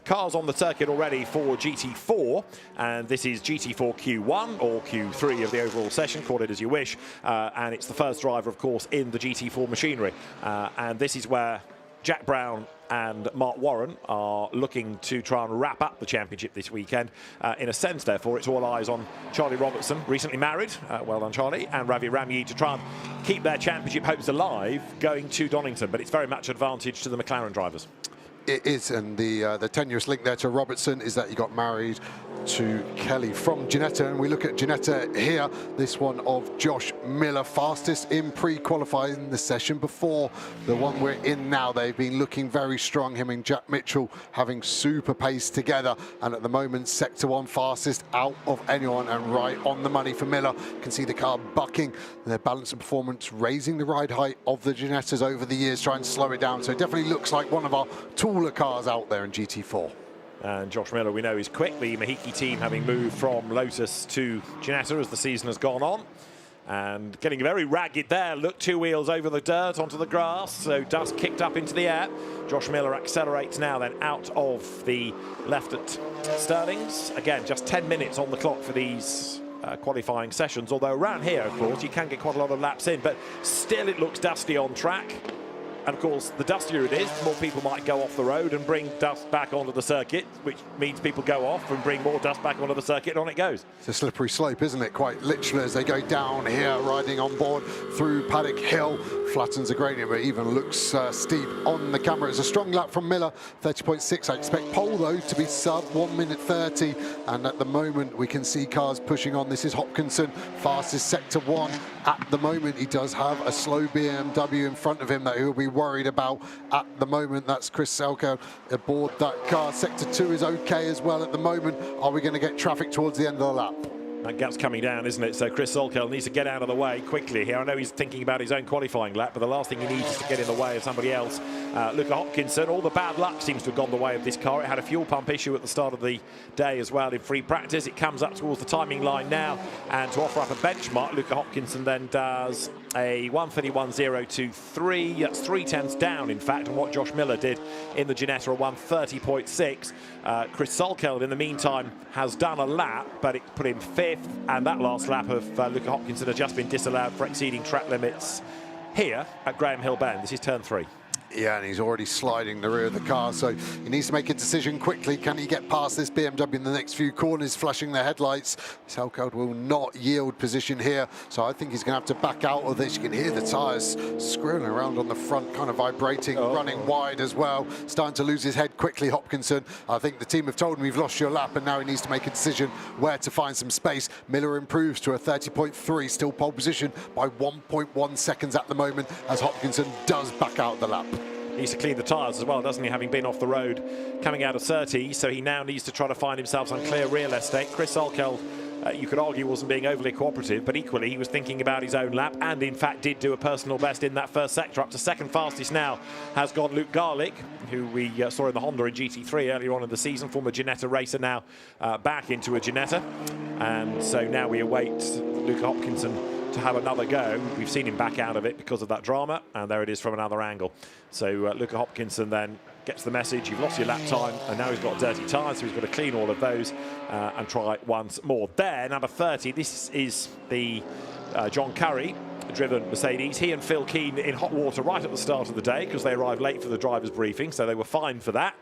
Cars on the circuit already for GT4, and this is GT4 Q1 or Q3 of the overall session, call it as you wish, and it's the first driver, of course, in the GT4 machinery, and this is where Jack Brown and Mark Warren are looking to try and wrap up the championship this weekend. In a sense, therefore, it's all eyes on Charlie Robertson, recently married, well done Charlie, and Ravi Ramyi to try and keep their championship hopes alive going to Donington, but it's very much advantage to the McLaren drivers. It is, and the tenuous link there to Robertson is that he got married to Kelly from Ginetta, and we look at Ginetta here, this one of Josh Miller, fastest in pre-qualifying the session before the one we're in now. They've been looking very strong, him and Jack Mitchell having super pace together, and at the moment Sector 1 fastest out of anyone and right on the money for Miller. You can see the car bucking, their balance and performance, raising the ride height of the Ginettas over the years, trying to slow it down, so it definitely looks like one of our taller cars out there in GT4. And Josh Miller, we know, is quick. The Mahiki team having moved from Lotus to Ginetta as the season has gone on. And getting very ragged there. Look, 2 wheels over the dirt onto the grass. So dust kicked up into the air. Josh Miller accelerates now then out of the left at Sterling's. Again, just 10 minutes on the clock for these qualifying sessions, although around here, of course, you can get quite a lot of laps in, but still it looks dusty on track. And of course, the dustier it is, the more people might go off the road and bring dust back onto the circuit, which means people go off and bring more dust back onto the circuit, and on it goes. It's a slippery slope, isn't it? Quite literally, as they go down here, riding on board through Paddock Hill, flattens the gradient, but even looks steep on the camera. It's a strong lap from Miller, 30.6. I expect pole, though, to be sub 1 minute 30. And at the moment, we can see cars pushing on. This is Hopkinson, fastest sector 1. At the moment, he does have a slow BMW in front of him that he'll be worried about at the moment. That's Chris Selko aboard that car. Sector 2 is okay as well at the moment. Are we going to get traffic towards the end of the lap? That gap's coming down, isn't it? So Chris Solkel needs to get out of the way quickly here. I know he's thinking about his own qualifying lap, but the last thing he needs is to get in the way of somebody else. Luca Hopkinson, all the bad luck seems to have gone the way of this car. It had a fuel pump issue at the start of the day as well in free practice. It comes up towards the timing line now, and to offer up a benchmark, Luca Hopkinson then does a 1:31.023. That's 3/10 down, in fact, on what Josh Miller did in the Ginetta, a 1:30.6. Chris Solkel, in the meantime, has done a lap, but it put him 5th, and that last lap of Luca Hopkinson had just been disallowed for exceeding track limits here at Graham Hill Bend. This is turn 3. Yeah, and he's already sliding the rear of the car, so he needs to make a decision quickly. Can he get past this BMW in the next few corners, flashing their headlights? Selkoud will not yield position here, so I think he's going to have to back out of this. You can hear the tyres squirreling around on the front, kind of vibrating, running wide as well. Starting to lose his head quickly, Hopkinson. I think the team have told him, you've lost your lap, and now he needs to make a decision where to find some space. Miller improves to a 30.3, still pole position by 1.1 seconds at the moment, as Hopkinson does back out the lap. Needs to clean the tyres as well, doesn't he, having been off the road coming out of Surtees, so he now needs to try to find himself some clear real estate. Chris Solkel, you could argue, wasn't being overly cooperative, but equally he was thinking about his own lap, and in fact did do a personal best in that first sector. Up to second fastest now has gone Luke Garlick, who we saw in the Honda in GT3 earlier on in the season, former Ginetta racer, now back into a Ginetta. And so now we await Luca Hopkinson to have another go. We've seen him back out of it because of that drama, and there it is from another angle. So Luca Hopkinson then gets the message, you've lost your lap time, and now he's got dirty tyres, so he's got to clean all of those and try once more. There, number 30, this is the John Curry driven Mercedes. He and Phil Keane in hot water right at the start of the day because they arrived late for the driver's briefing, so they were fine for that.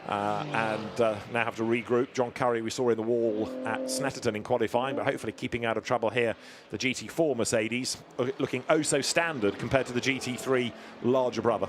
And now have to regroup. John Curry we saw in the wall at Snetterton in qualifying, but hopefully keeping out of trouble here. The GT4 Mercedes looking oh so standard compared to the GT3 larger brother.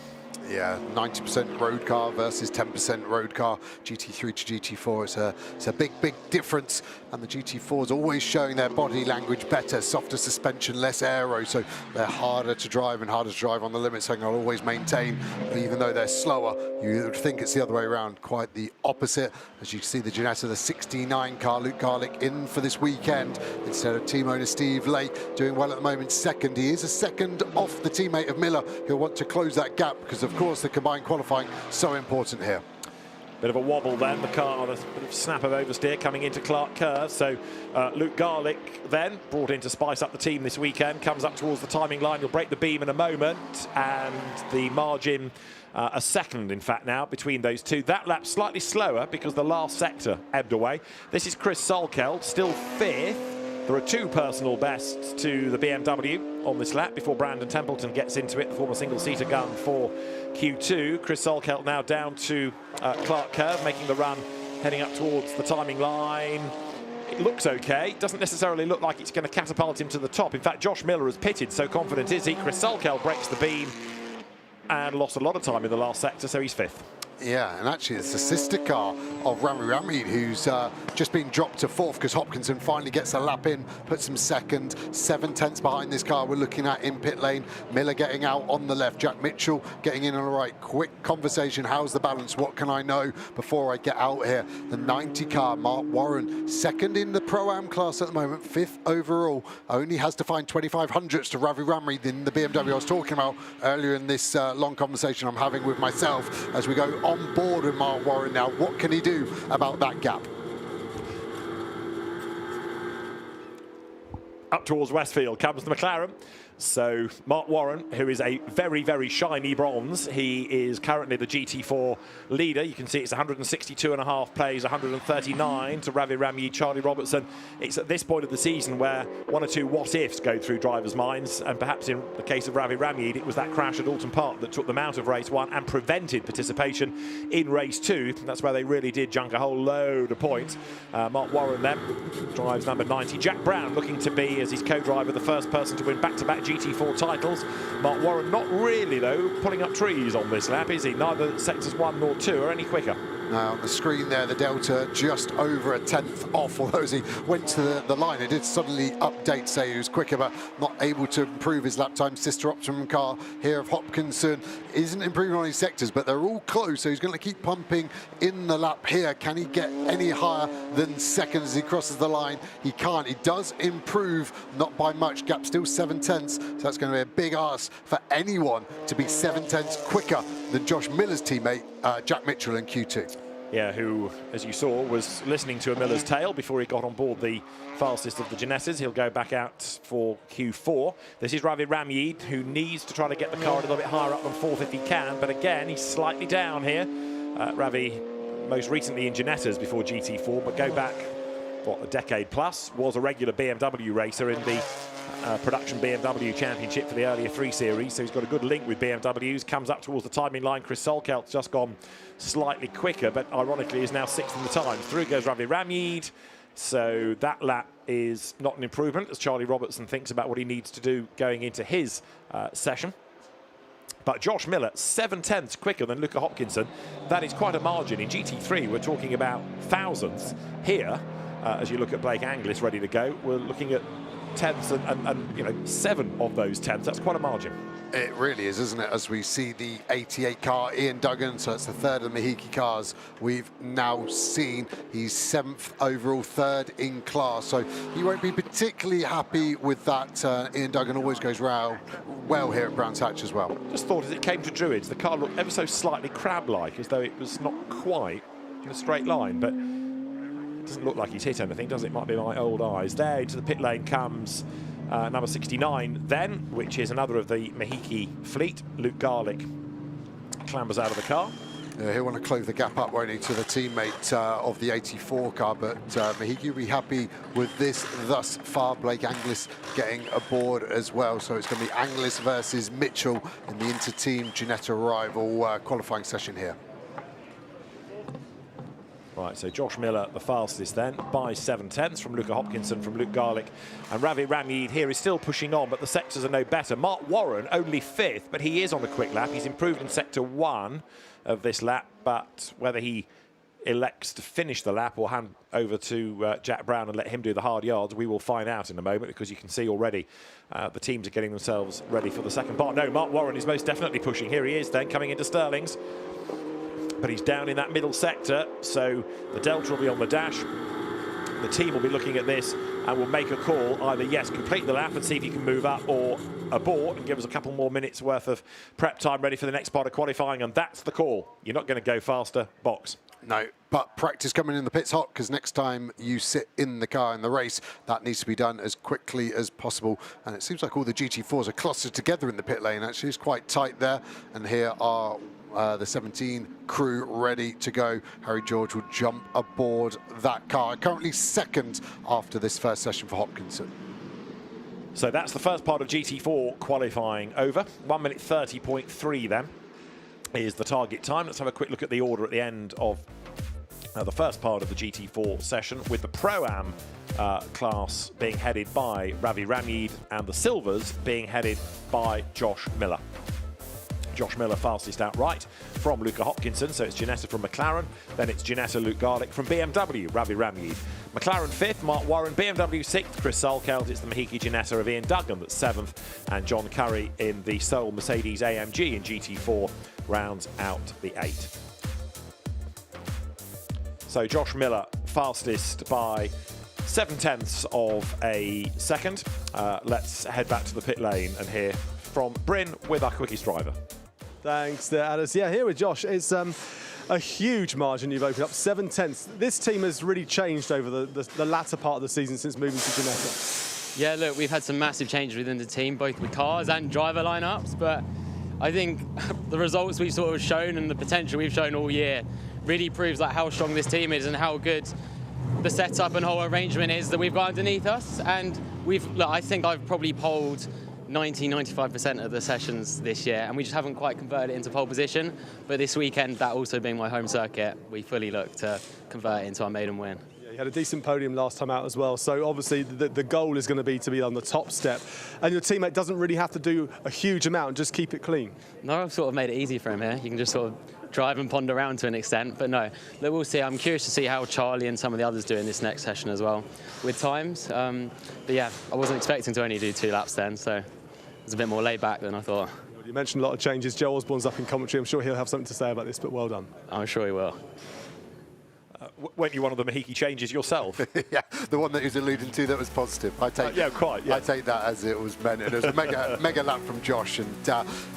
Yeah, 90% road car versus 10% road car. GT3 to GT4, it's a big, big difference. And the GT4 is always showing their body language better, softer suspension, less aero, so they're harder to drive and harder to drive on the limit, so they'll always maintain. Even though they're slower, you would think it's the other way around. Quite the opposite. As you see the Ginetta, the 69 car, Luke Garlick in for this weekend instead of team owner Steve Lake, doing well at the moment, second. He is a second off the teammate of Miller. He'll want to close that gap because, of course, the combined qualifying so important here. Bit of a wobble then, the car, a bit of snap of oversteer coming into Clark Curve. So Luke Garlick then brought in to spice up the team this weekend, comes up towards the timing line, he'll break the beam in a moment, and the margin a second, in fact, now between those two. That lap slightly slower because the last sector ebbed away. This is Chris Solkel, still 5th. There are 2 personal bests to the BMW on this lap before Brandon Templeton gets into it, the former single-seater gun for Q2. Chris Solkel now down to Clark Curve, making the run, heading up towards the timing line. It looks okay. Doesn't necessarily look like it's going to catapult him to the top. In fact, Josh Miller has pitted, so confident is he. Chris Solkel breaks the beam and lost a lot of time in the last sector, so he's 5th. Yeah, and actually it's the sister car of Rami Ramid who's just been dropped to 4th because Hopkinson finally gets a lap in, puts him second, 7 tenths behind this car we're looking at in pit lane. Miller getting out on the left, Jack Mitchell getting in on the right. Quick conversation, how's the balance, what can I know before I get out here? The 90 car, Mark Warren, second in the Pro-Am class at the moment, 5th overall, only has to find 2500ths to Ravi Ramri in the BMW I was talking about earlier in this long conversation I'm having with myself as we go on board with Mark Warren now. What can he do about that gap? Up towards Westfield comes the McLaren. So Mark Warren, who is a very, very shiny bronze, he is currently the GT4 leader. You can see it's 162.5 plays, 139 to Ravi Ramyi, Charlie Robertson. It's at this point of the season where one or two what-ifs go through drivers' minds, and perhaps in the case of Ravi Ramyi, it was that crash at Alton Park that took them out of race 1 and prevented participation in race 2. That's where they really did junk a whole load of points. Mark Warren then drives number 90. Jack Brown looking to be, as his co-driver, the first person to win back-to-back GT4 titles. Mark Warren not really, though, pulling up trees on this lap, is he? Neither sectors 1 nor 2 are any quicker. Now on the screen there, the delta just over a tenth off, although as he went to the line, it did suddenly update, say he was quicker, but not able to improve his lap time. Sister Optimum car here of Hopkinson isn't improving on his sectors, but they're all close, so he's going to keep pumping in the lap here. Can he get any higher than second as he crosses the line? He can't. He does improve, not by much. Gap still 7/10, so that's going to be a big ask for anyone to be 7/10 quicker than Josh Miller's teammate, Jack Mitchell in Q2. Yeah, who, as you saw, was listening to a Miller's tale before he got on board the fastest of the Ginettas. He'll go back out for Q4. This is Ravi Ramyi, who needs to try to get the car a little bit higher up than 4th if he can, but again, he's slightly down here. Ravi, most recently in Ginettas before GT4, but go back, what, a decade plus, was a regular BMW racer in the production BMW championship for the earlier 3 series, so he's got a good link with BMWs. Comes up towards the timing line. Chris Solkelt's just gone slightly quicker, but ironically is now 6th in the time. Through goes Ravi Ramyi, so that lap is not an improvement as Charlie Robertson thinks about what he needs to do going into his session. But Josh Miller, 7/10 quicker than Luca Hopkinson. That is quite a margin. In GT3, we're talking about thousandths. Here, as you look at Blake Anglis ready to go, we're looking at tenths and you know, 7 of those tenths. That's quite a margin. It really is, isn't it? As we see the 88 car, Ian Duggan, so it's the 3rd of the Mahiki cars we've now seen. He's 7th overall, 3rd in class, so he won't be particularly happy with that. Ian Duggan always goes well here at Brands Hatch as well. Just thought as it came to Druids, the car looked ever so slightly crab-like, as though it was not quite in a straight line, but it doesn't look like he's hit anything, does it? Might be my old eyes. There into the pit lane comes number 69 then, which is another of the Mahiki fleet. Luke Garlick clambers out of the car. Yeah, he'll want to close the gap up, won't he, to the teammate of the 84 car, but Mahiki will be happy with this thus far. Blake Anglis getting aboard as well, so it's going to be Anglis versus Mitchell in the inter-team Ginetta rival qualifying session here. Right, so Josh Miller, the fastest then, by 7/10 from Luca Hopkinson, from Luke Garlick. And Ravi Ramyi here is still pushing on, but the sectors are no better. Mark Warren, only 5th, but he is on a quick lap. He's improved in sector 1 of this lap, but whether he elects to finish the lap or hand over to Jack Brown and let him do the hard yards, we will find out in a moment, because you can see already the teams are getting themselves ready for the second part. No, Mark Warren is most definitely pushing. Here he is then, coming into Stirling's. But he's down in that middle sector, so the delta will be on the dash. The team will be looking at this and will make a call, either, yes, complete the lap and see if you can move up, or abort and give us a couple more minutes worth of prep time ready for the next part of qualifying, and that's the call. You're not going to go faster, box. No, but practice coming in the pits hot, because next time you sit in the car in the race, that needs to be done as quickly as possible. And it seems like all the GT4s are clustered together in the pit lane, actually. It's quite tight there. And here are the 17 crew ready to go. Harry George will jump aboard that car. Currently 2nd after this first session for Hopkinson. So that's the first part of GT4 qualifying over. 1 minute 30.3 then is the target time. Let's have a quick look at the order at the end of the first part of the GT4 session, with the Pro-Am class being headed by Ravi Ramyi and the Silvers being headed by Josh Miller. Josh Miller fastest outright from Luca Hopkinson, so it's Ginetta from McLaren, then it's Ginetta Luke Garlick from BMW, Ravi Ramyi. McLaren 5th, Mark Warren, BMW 6th, Chris Solkeld, it's the Mahiki Ginetta of Ian Duggan that's 7th, and John Curry in the Seoul Mercedes AMG in GT4 rounds out the 8. So Josh Miller fastest by 7/10 of a second. Let's head back to the pit lane and hear from Bryn with our quickest driver. Thanks there, Alice. Yeah, here with Josh. It's a huge margin you've opened up, 7/10. This team has really changed over the latter part of the season since moving to Ginetta. Yeah, look, we've had some massive changes within the team, both with cars and driver lineups, but I think the results we've sort of shown and the potential we've shown all year really proves like how strong this team is and how good the setup and whole arrangement is that we've got underneath us. And I think I've probably polled 90–95% of the sessions this year, and we just haven't quite converted it into pole position. But this weekend, that also being my home circuit, we fully look to convert it into our maiden win. Yeah, you had a decent podium last time out as well, so obviously the goal is going to be on the top step, and your teammate doesn't really have to do a huge amount, just keep it clean. No, I've sort of made it easy for him here. You can just sort of drive and ponder around to an extent, but no, look, we'll see. I'm curious to see how Charlie and some of the others do in this next session as well with times. But yeah, I wasn't expecting to only do 2 laps then, so it's a bit more laid back than I thought. You mentioned a lot of changes. Joe Osborne's up in commentary. I'm sure he'll have something to say about this, but well done. I'm sure he will. Weren't you one of the Mahiki changes yourself? Yeah, the one that he was alluding to that was positive. I take I take that as it was meant. It was a mega lap from Josh, and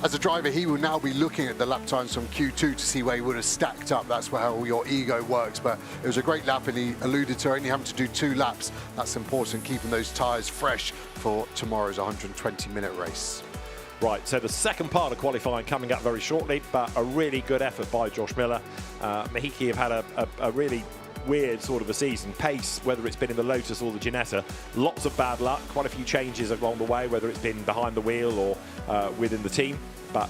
as a driver, he will now be looking at the lap times from Q2 to see where he would have stacked up. That's how your ego works. But it was a great lap, and he alluded to only having to do 2 laps. That's important, keeping those tyres fresh for tomorrow's 120-minute race. Right, so the second part of qualifying coming up very shortly, but a really good effort by Josh Miller. Mahiki have had a really weird sort of a season. Pace, whether it's been in the Lotus or the Ginetta, lots of bad luck, quite a few changes along the way, whether it's been behind the wheel or within the team. But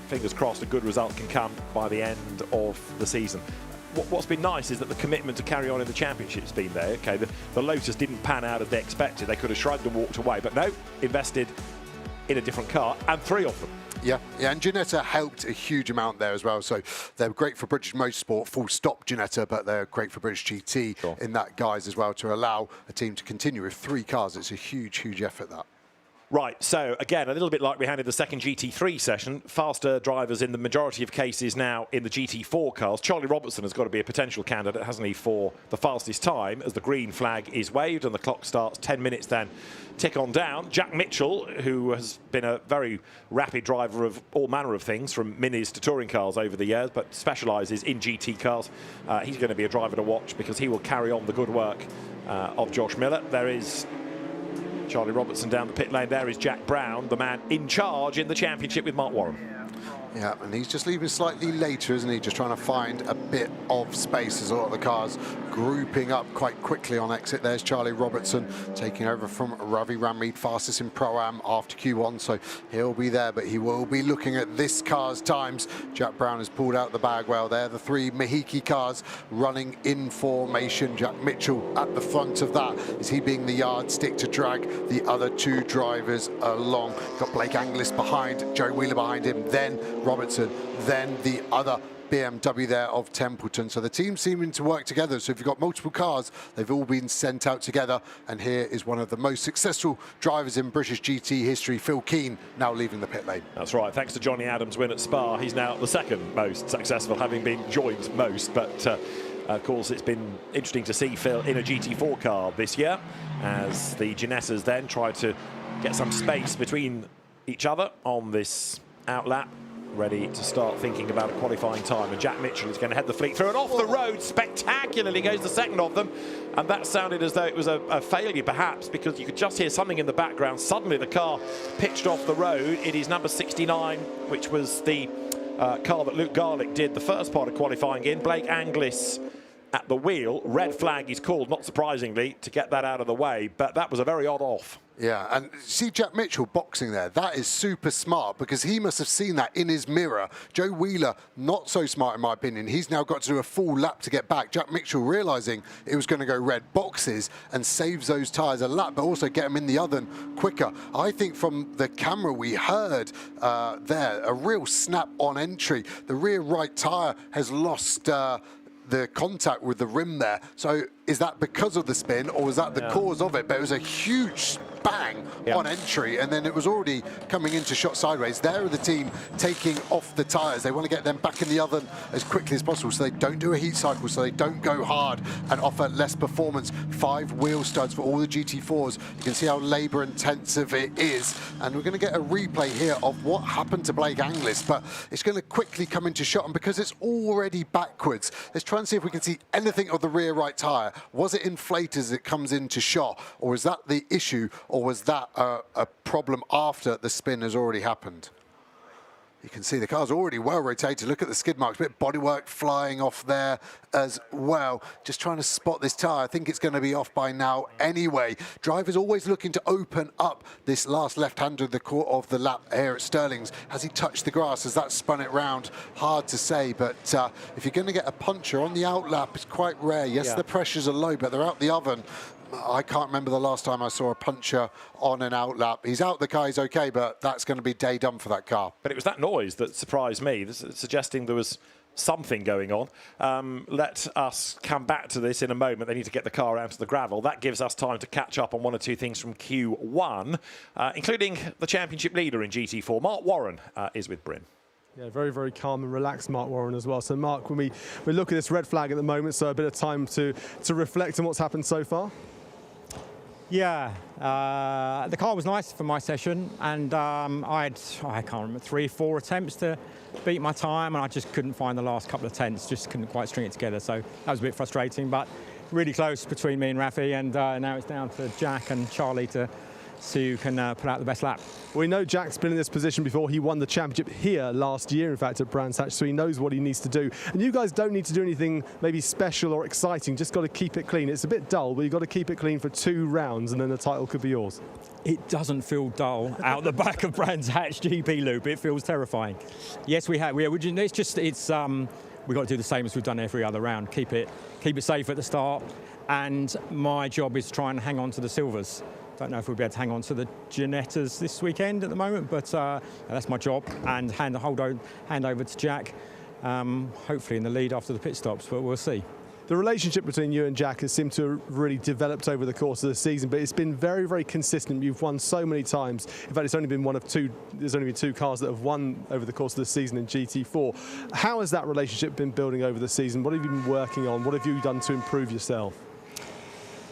fingers crossed, a good result can come by the end of the season. What's been nice is that the commitment to carry on in the championship's been there. Okay, the Lotus didn't pan out as they expected. They could have shrugged and walked away, but no, invested in a different car, and 3 of them. Yeah, and Ginetta helped a huge amount there as well. So they're great for British Motorsport, full stop Ginetta, but they're great for British GT in that guise as well, to allow a team to continue with 3 cars. It's a huge, huge effort, that. Right, so again, a little bit like we had in the second GT3 session, faster drivers in the majority of cases now in the GT4 cars. Charlie Robertson has got to be a potential candidate, hasn't he, for the fastest time as the green flag is waved and the clock starts 10 minutes then tick on down. Jack Mitchell, who has been a very rapid driver of all manner of things, from minis to touring cars over the years, but specialises in GT cars. He's going to be a driver to watch because he will carry on the good work of Josh Miller. There is Charlie Robertson down the pit lane. There is Jack Brown, the man in charge in the championship with Mark Warren. Yeah, and he's just leaving slightly later, isn't he? Just trying to find a bit of space as a lot of the cars grouping up quite quickly on exit. There's Charlie Robertson taking over from Ravi Rammeed, fastest in Pro-Am after Q1, so he'll be there, but he will be looking at this car's times. Jack Brown has pulled out the bag well there. The 3 Mahiki cars running in formation. Jack Mitchell at the front of that. Is he being the yardstick to drag the other 2 drivers along? Got Blake Anglis behind, Joe Wheeler behind him, then Robertson, then the other BMW there of Templeton. So the team seeming to work together. So if you've got multiple cars, they've all been sent out together. And here is one of the most successful drivers in British GT history, Phil Keane, now leaving the pit lane. That's right. Thanks to Johnny Adams' win at Spa, he's now the second most successful, having been joined most. But of course, it's been interesting to see Phil in a GT4 car this year, as the Ginettas then try to get some space between each other on this outlap, ready to start thinking about a qualifying time. And Jack Mitchell is going to head the fleet through and off the road spectacularly goes the second of them, and that sounded as though it was a failure perhaps, because you could just hear something in the background. Suddenly the car pitched off the road. It is number 69, which was the car that Luke Garlick did the first part of qualifying in. Blake Anglis at the wheel. Red flag is called, not surprisingly, to get that out of the way, but that was a very odd off. Yeah, and see Jack Mitchell boxing there. That is super smart, because he must have seen that in his mirror. Joe Wheeler, not so smart in my opinion. He's now got to do a full lap to get back. Jack Mitchell realising it was going to go red, boxes and saves those tyres a lap, but also get them in the oven quicker. I think from the camera we heard there, a real snap on entry. The rear right tyre has lost the contact with the rim there. So is that because of the spin, or was that the cause of it? But it was a huge bang on entry, and then it was already coming into shot sideways. There are the team taking off the tyres. They want to get them back in the oven as quickly as possible so they don't do a heat cycle, so they don't go hard and offer less performance. 5 wheel studs for all the GT4s. You can see how labour intensive it is, and we're going to get a replay here of what happened to Blake Anglis, but it's going to quickly come into shot, and because it's already backwards, let's try and see if we can see anything of the rear right tyre. Was it inflated as it comes into shot, or is that the issue, or was that a problem after the spin has already happened? You can see the car's already well rotated. Look at the skid marks, a bit of bodywork flying off there as well. Just trying to spot this tyre. I think it's going to be off by now anyway. Driver's always looking to open up this last left-hander of the lap here at Stirling's. Has he touched the grass? Has that spun it round? Hard to say, but if you're going to get a puncher on the outlap, it's quite rare. Yes, the pressures are low, but they're out the oven. I can't remember the last time I saw a puncher on an outlap. He's out the car, he's okay, but that's going to be day done for that car. But it was that noise that surprised me, suggesting there was something going on. Let us come back to this in a moment. They need to get the car out of the gravel. That gives us time to catch up on one or two things from Q1, including the championship leader in GT4. Mark Warren is with Bryn. Yeah, very, very calm and relaxed Mark Warren as well. So Mark, when we look at this red flag at the moment, so a bit of time to reflect on what's happened so far. Yeah, the car was nice for my session, and I can't remember, 3 or 4 attempts to beat my time, and I just couldn't find the last couple of tenths, just couldn't quite string it together. So that was a bit frustrating, but really close between me and Rafi, and now it's down to Jack and Charlie to see who can put out the best lap. We know Jack's been in this position before. He won the championship here last year, in fact, at Brands Hatch, so he knows what he needs to do. And you guys don't need to do anything maybe special or exciting, just got to keep it clean. It's a bit dull, but you've got to keep it clean for 2 rounds, and then the title could be yours. It doesn't feel dull out the back of Brands Hatch GP loop. It feels terrifying. Yes, we've got to do the same as we've done every other round. Keep it safe at the start, and my job is to try and hang on to the silvers. Don't know if we'll be able to hang on to the Ginettas this weekend at the moment, but that's my job, and hand over to Jack, hopefully in the lead after the pit stops, but we'll see. The relationship between you and Jack has seemed to have really developed over the course of the season, but it's been very, very consistent. You've won so many times. In fact, it's only been there's only been 2 cars that have won over the course of the season in GT4. How has that relationship been building over the season? What have you been working on? What have you done to improve yourself?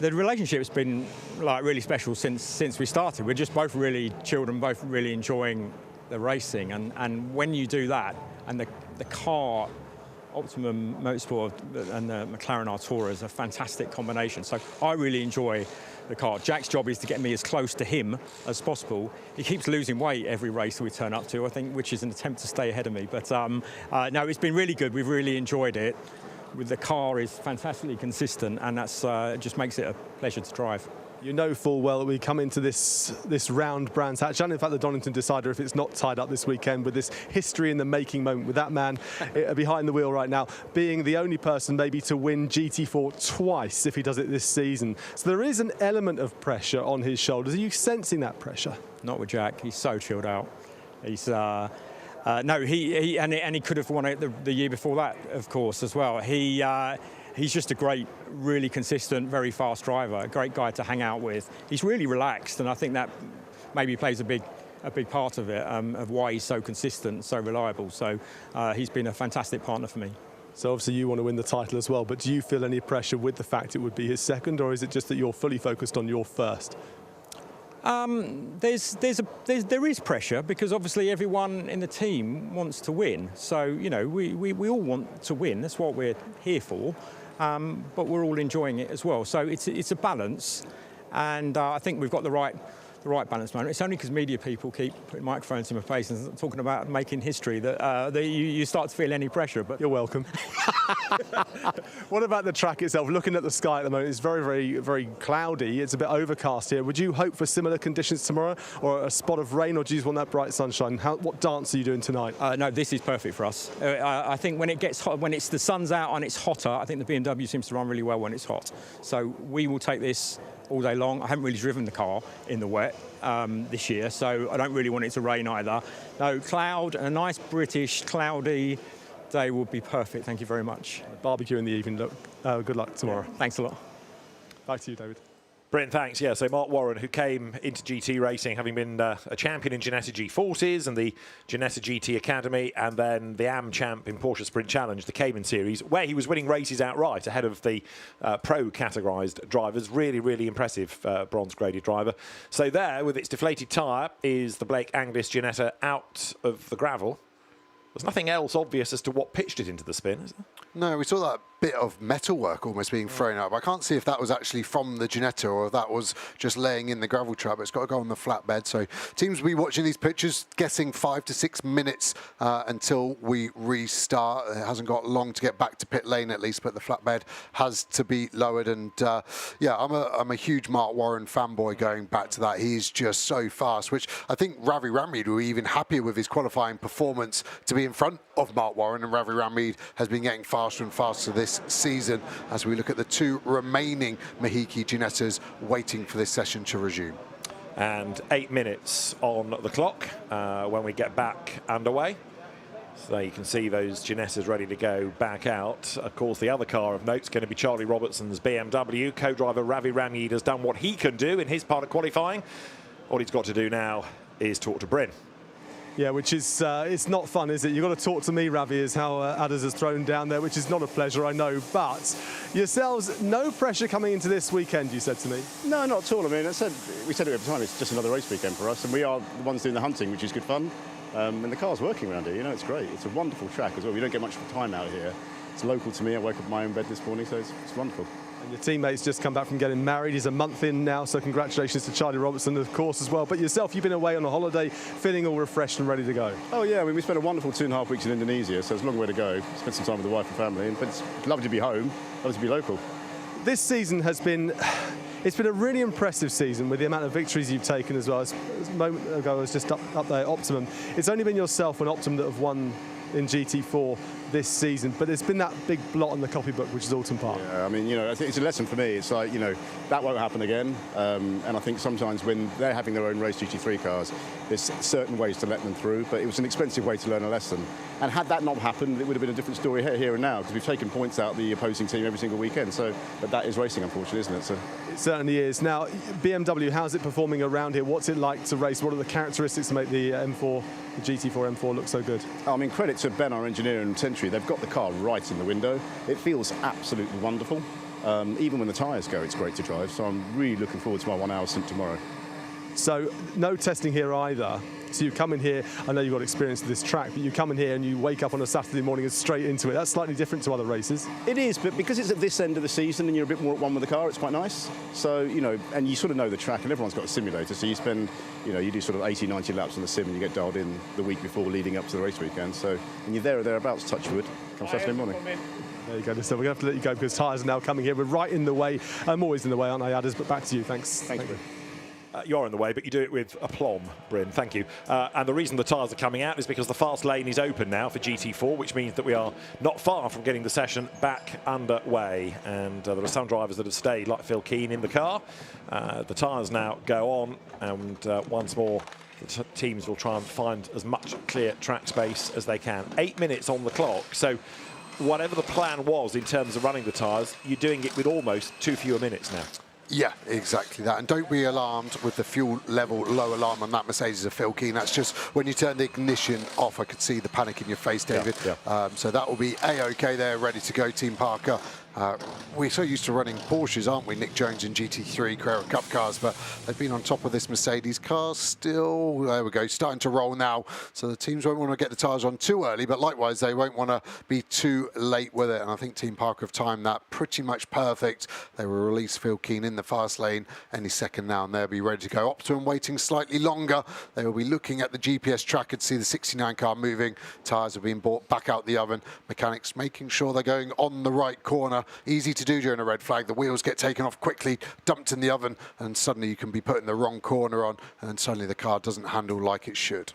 The relationship's been really special since we started. We're just both really chilled and both really enjoying the racing. And when you do that, and the car, Optimum Motorsport and the McLaren Artura is a fantastic combination. So I really enjoy the car. Jack's job is to get me as close to him as possible. He keeps losing weight every race that we turn up to, I think, which is an attempt to stay ahead of me. But no, it's been really good. We've really enjoyed it. The car is fantastically consistent, and that's just makes it a pleasure to drive. You know full well that we come into this round Brands Hatch, and in fact the Donington Decider, if it's not tied up this weekend, with this history in the making moment, with that man behind the wheel right now, being the only person maybe to win GT4 twice if he does it this season. So there is an element of pressure on his shoulders. Are you sensing that pressure? Not with Jack. He's so chilled out. He's no, he could have won it the year before that, of course, as well. He's just a great, really consistent, very fast driver, a great guy to hang out with. He's really relaxed, and I think that maybe plays a big part of it, of why he's so consistent, so reliable. So he's been a fantastic partner for me. So obviously you want to win the title as well, but do you feel any pressure with the fact it would be his second, or is it just that you're fully focused on your first? There is pressure, because obviously everyone in the team wants to win. So, you know, we all want to win. That's what we're here for. But we're all enjoying it as well. So it's a balance, and I think we've got the right balance, man. It's only because media people keep putting microphones in my face and talking about making history that you start to feel any pressure. But you're welcome. What about the track itself? Looking at the sky at the moment, it's very, very, very cloudy. It's a bit overcast here. Would you hope for similar conditions tomorrow, or a spot of rain, or do you just want that bright sunshine? What dance are you doing tonight? No, this is perfect for us. I think when it gets hot, when the sun's out and it's hotter, I think the BMW seems to run really well when it's hot. So we will take this all day long. I haven't really driven the car in the wet this year, so I don't really want it to rain either. No, cloud, a nice British cloudy day would be perfect. Thank you very much. Barbecue in the evening. Look, good luck tomorrow. Thanks a lot. Back to you, David. Bryn, thanks. Yeah, so Mark Warren, who came into GT racing having been a champion in Ginetta G40s and the Ginetta GT Academy, and then the AM champ in Porsche Sprint Challenge, the Cayman Series, where he was winning races outright ahead of the pro categorised drivers. Really, really impressive bronze-graded driver. So there, with its deflated tyre, is the Blake Anglis Ginetta out of the gravel. There's nothing else obvious as to what pitched it into the spin, is there? No, we saw that bit of metalwork almost being thrown up. I can't see if that was actually from the Ginetta or if that was just laying in the gravel trap, but it's got to go on the flatbed. So teams will be watching these pictures, guessing 5 to 6 minutes until we restart. It hasn't got long to get back to pit lane at least, but the flatbed has to be lowered. And yeah, I'm a huge Mark Warren fanboy going back to that. He's just so fast, which I think Ravi Rammeed were even happier with his qualifying performance to be in front of Mark Warren, and Ravi Rammeed has been getting faster and faster this season as we look at the 2 remaining Mahiki Ginettas waiting for this session to resume. And 8 minutes on the clock when we get back underway. So you can see those Ginettas ready to go back out. Of course, the other car of note is going to be Charlie Robertson's BMW. Co-driver Ravi Rammeed has done what he can do in his part of qualifying. All he's got to do now is talk to Bryn. Yeah, which is, it's not fun, is it? You've got to talk to me, Ravi, is how Adders has thrown down there, which is not a pleasure, I know. But yourselves, no pressure coming into this weekend, you said to me. No, not at all. I mean, we said it every time, it's just another race weekend for us, and we are the ones doing the hunting, which is good fun. And the car's working around here, you know, it's great. It's a wonderful track as well. We don't get much time out here. It's local to me. I woke up in my own bed this morning, so it's wonderful. And your teammate's just come back from getting married. He's a month in now, so congratulations to Charlie Robertson, of course, as well. But yourself, you've been away on a holiday, feeling all refreshed and ready to go. Oh, yeah. I mean, we spent a wonderful 2.5 weeks in Indonesia, so it's a long way to go. Spent some time with the wife and family, but it's lovely to be home, lovely to be local. This season has been... It's been a really impressive season with the amount of victories you've taken as well. A moment ago, I was just up there at Optimum. It's only been yourself and Optimum that have won in GT4 this season, but there's been that big blot on the copybook, which is Alton Park. Yeah, I mean, you know, I think it's a lesson for me. It's like, you know, that won't happen again. And I think sometimes when they're having their own race GT3 cars, there's certain ways to let them through, but it was an expensive way to learn a lesson. And had that not happened, it would have been a different story here and now, because we've taken points out of the opposing team every single weekend. So, but that is racing, unfortunately, isn't it? So. It certainly is. Now, BMW, how's it performing around here? What's it like to race? What are the characteristics to make the M4, the GT4 M4 look so good? I mean, credit to Ben, our engineer and Century. They've got the car right in the window. It feels absolutely wonderful. Even when the tyres go, it's great to drive. So I'm really looking forward to my 1 hour stint tomorrow. So no testing here either. So you come in here, I know you've got experience with this track, but you come in here and you wake up on a Saturday morning and straight into it. That's slightly different to other races. It is, but because it's at this end of the season and you're a bit more at one with the car, it's quite nice. So, you know, and you sort of know the track, and everyone's got a simulator, so you spend, you know, you do sort of 80, 90 laps on the sim and you get dialed in the week before leading up to the race weekend. So, and you're there or thereabouts, touch wood, come Saturday morning. There you go. So we're going to have to let you go because tyres are now coming here. We're right in the way. I'm always in the way, aren't I, Adders? But back to you. Thanks. Thank you. You're in the way, but you do it with aplomb, Bryn. Thank you. And the reason the tyres are coming out is because the fast lane is open now for GT4, which means that we are not far from getting the session back underway. And there are some drivers that have stayed, like Phil Keane, in the car. The tyres now go on, and once more, the teams will try and find as much clear track space as they can. 8 minutes on the clock. So whatever the plan was in terms of running the tyres, you're doing it with almost 2 fewer minutes now. Yeah, exactly that. And don't be alarmed with the fuel level low alarm on that Mercedes of Phil Keane. That's just when you turn the ignition off. I could see the panic in your face, David. Yeah. So that will be A-OK there, ready to go, Team Parker. We're so used to running Porsches, aren't we? Nick Jones in GT3 Carrera Cup cars, but they've been on top of this Mercedes car still. There we go, starting to roll now. So the teams won't want to get the tyres on too early, but likewise, they won't want to be too late with it. And I think Team Parker have timed that pretty much perfect. They will release Phil Keane in the fast lane any second now, and they'll be ready to go. Optimum waiting slightly longer. They will be looking at the GPS tracker to see the 69 car moving. Tyres are being brought back out the oven. Mechanics making sure they're going on the right corner. Easy to do during a red flag. The wheels get taken off quickly, dumped in the oven, and suddenly you can be putting the wrong corner on, and suddenly the car doesn't handle like it should.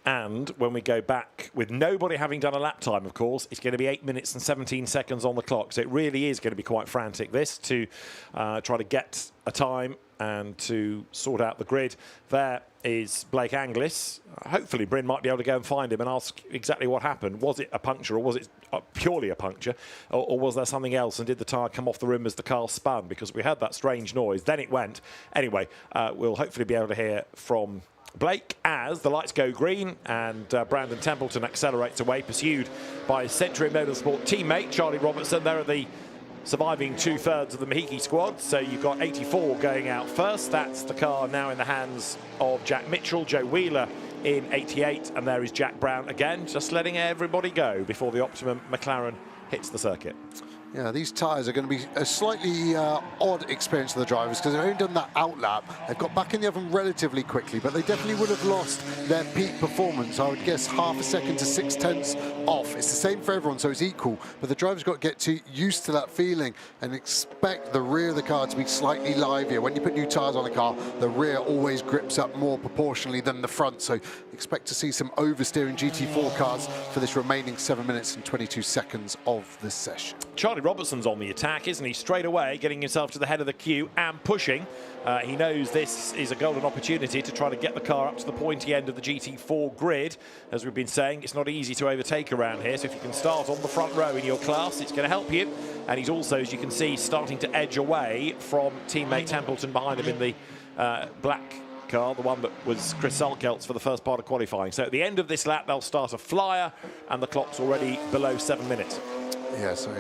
And when we go back, with nobody having done a lap time, of course, it's going to be 8 minutes and 17 seconds on the clock. So it really is going to be quite frantic, this, to try to get a time and to sort out the grid. There is Blake Anglis. Hopefully Bryn might be able to go and find him and ask exactly what happened. Was it a puncture, or was it purely a puncture, or was there something else, and did the tyre come off the rim as the car spun? Because we heard that strange noise, then it went. Anyway, we'll hopefully be able to hear from Blake as the lights go green and Brandon Templeton accelerates away, pursued by his Century Motorsport teammate Charlie Robertson. There are the surviving 2/3 of the Mahiki squad. So you've got 84 going out first. That's the car now in the hands of Jack Mitchell, Joe Wheeler in 88, and there is Jack Brown again, just letting everybody go before the Optimum McLaren hits the circuit. Yeah, these tyres are going to be a slightly odd experience for the drivers because they've only done that out lap. They've got back in the oven relatively quickly, but they definitely would have lost their peak performance. I would guess half a second to 6/10 off. It's the same for everyone, so it's equal. But the drivers got to get used to that feeling and expect the rear of the car to be slightly livelier. When you put new tyres on a car, the rear always grips up more proportionally than the front. So expect to see some oversteering GT4 cars for this remaining 7 minutes and 22 seconds of this session. Charlie Robertson's on the attack, isn't he? Straight away, getting himself to the head of the queue and pushing. He knows this is a golden opportunity to try to get the car up to the pointy end of the GT4 grid. As we've been saying, it's not easy to overtake around here, so if you can start on the front row in your class, it's going to help you. And he's also, as you can see, starting to edge away from teammate Templeton behind him in the black car, the one that was Chris Salkelt's for the first part of qualifying. So at the end of this lap, they'll start a flyer, and the clock's already below 7 minutes. Yeah, so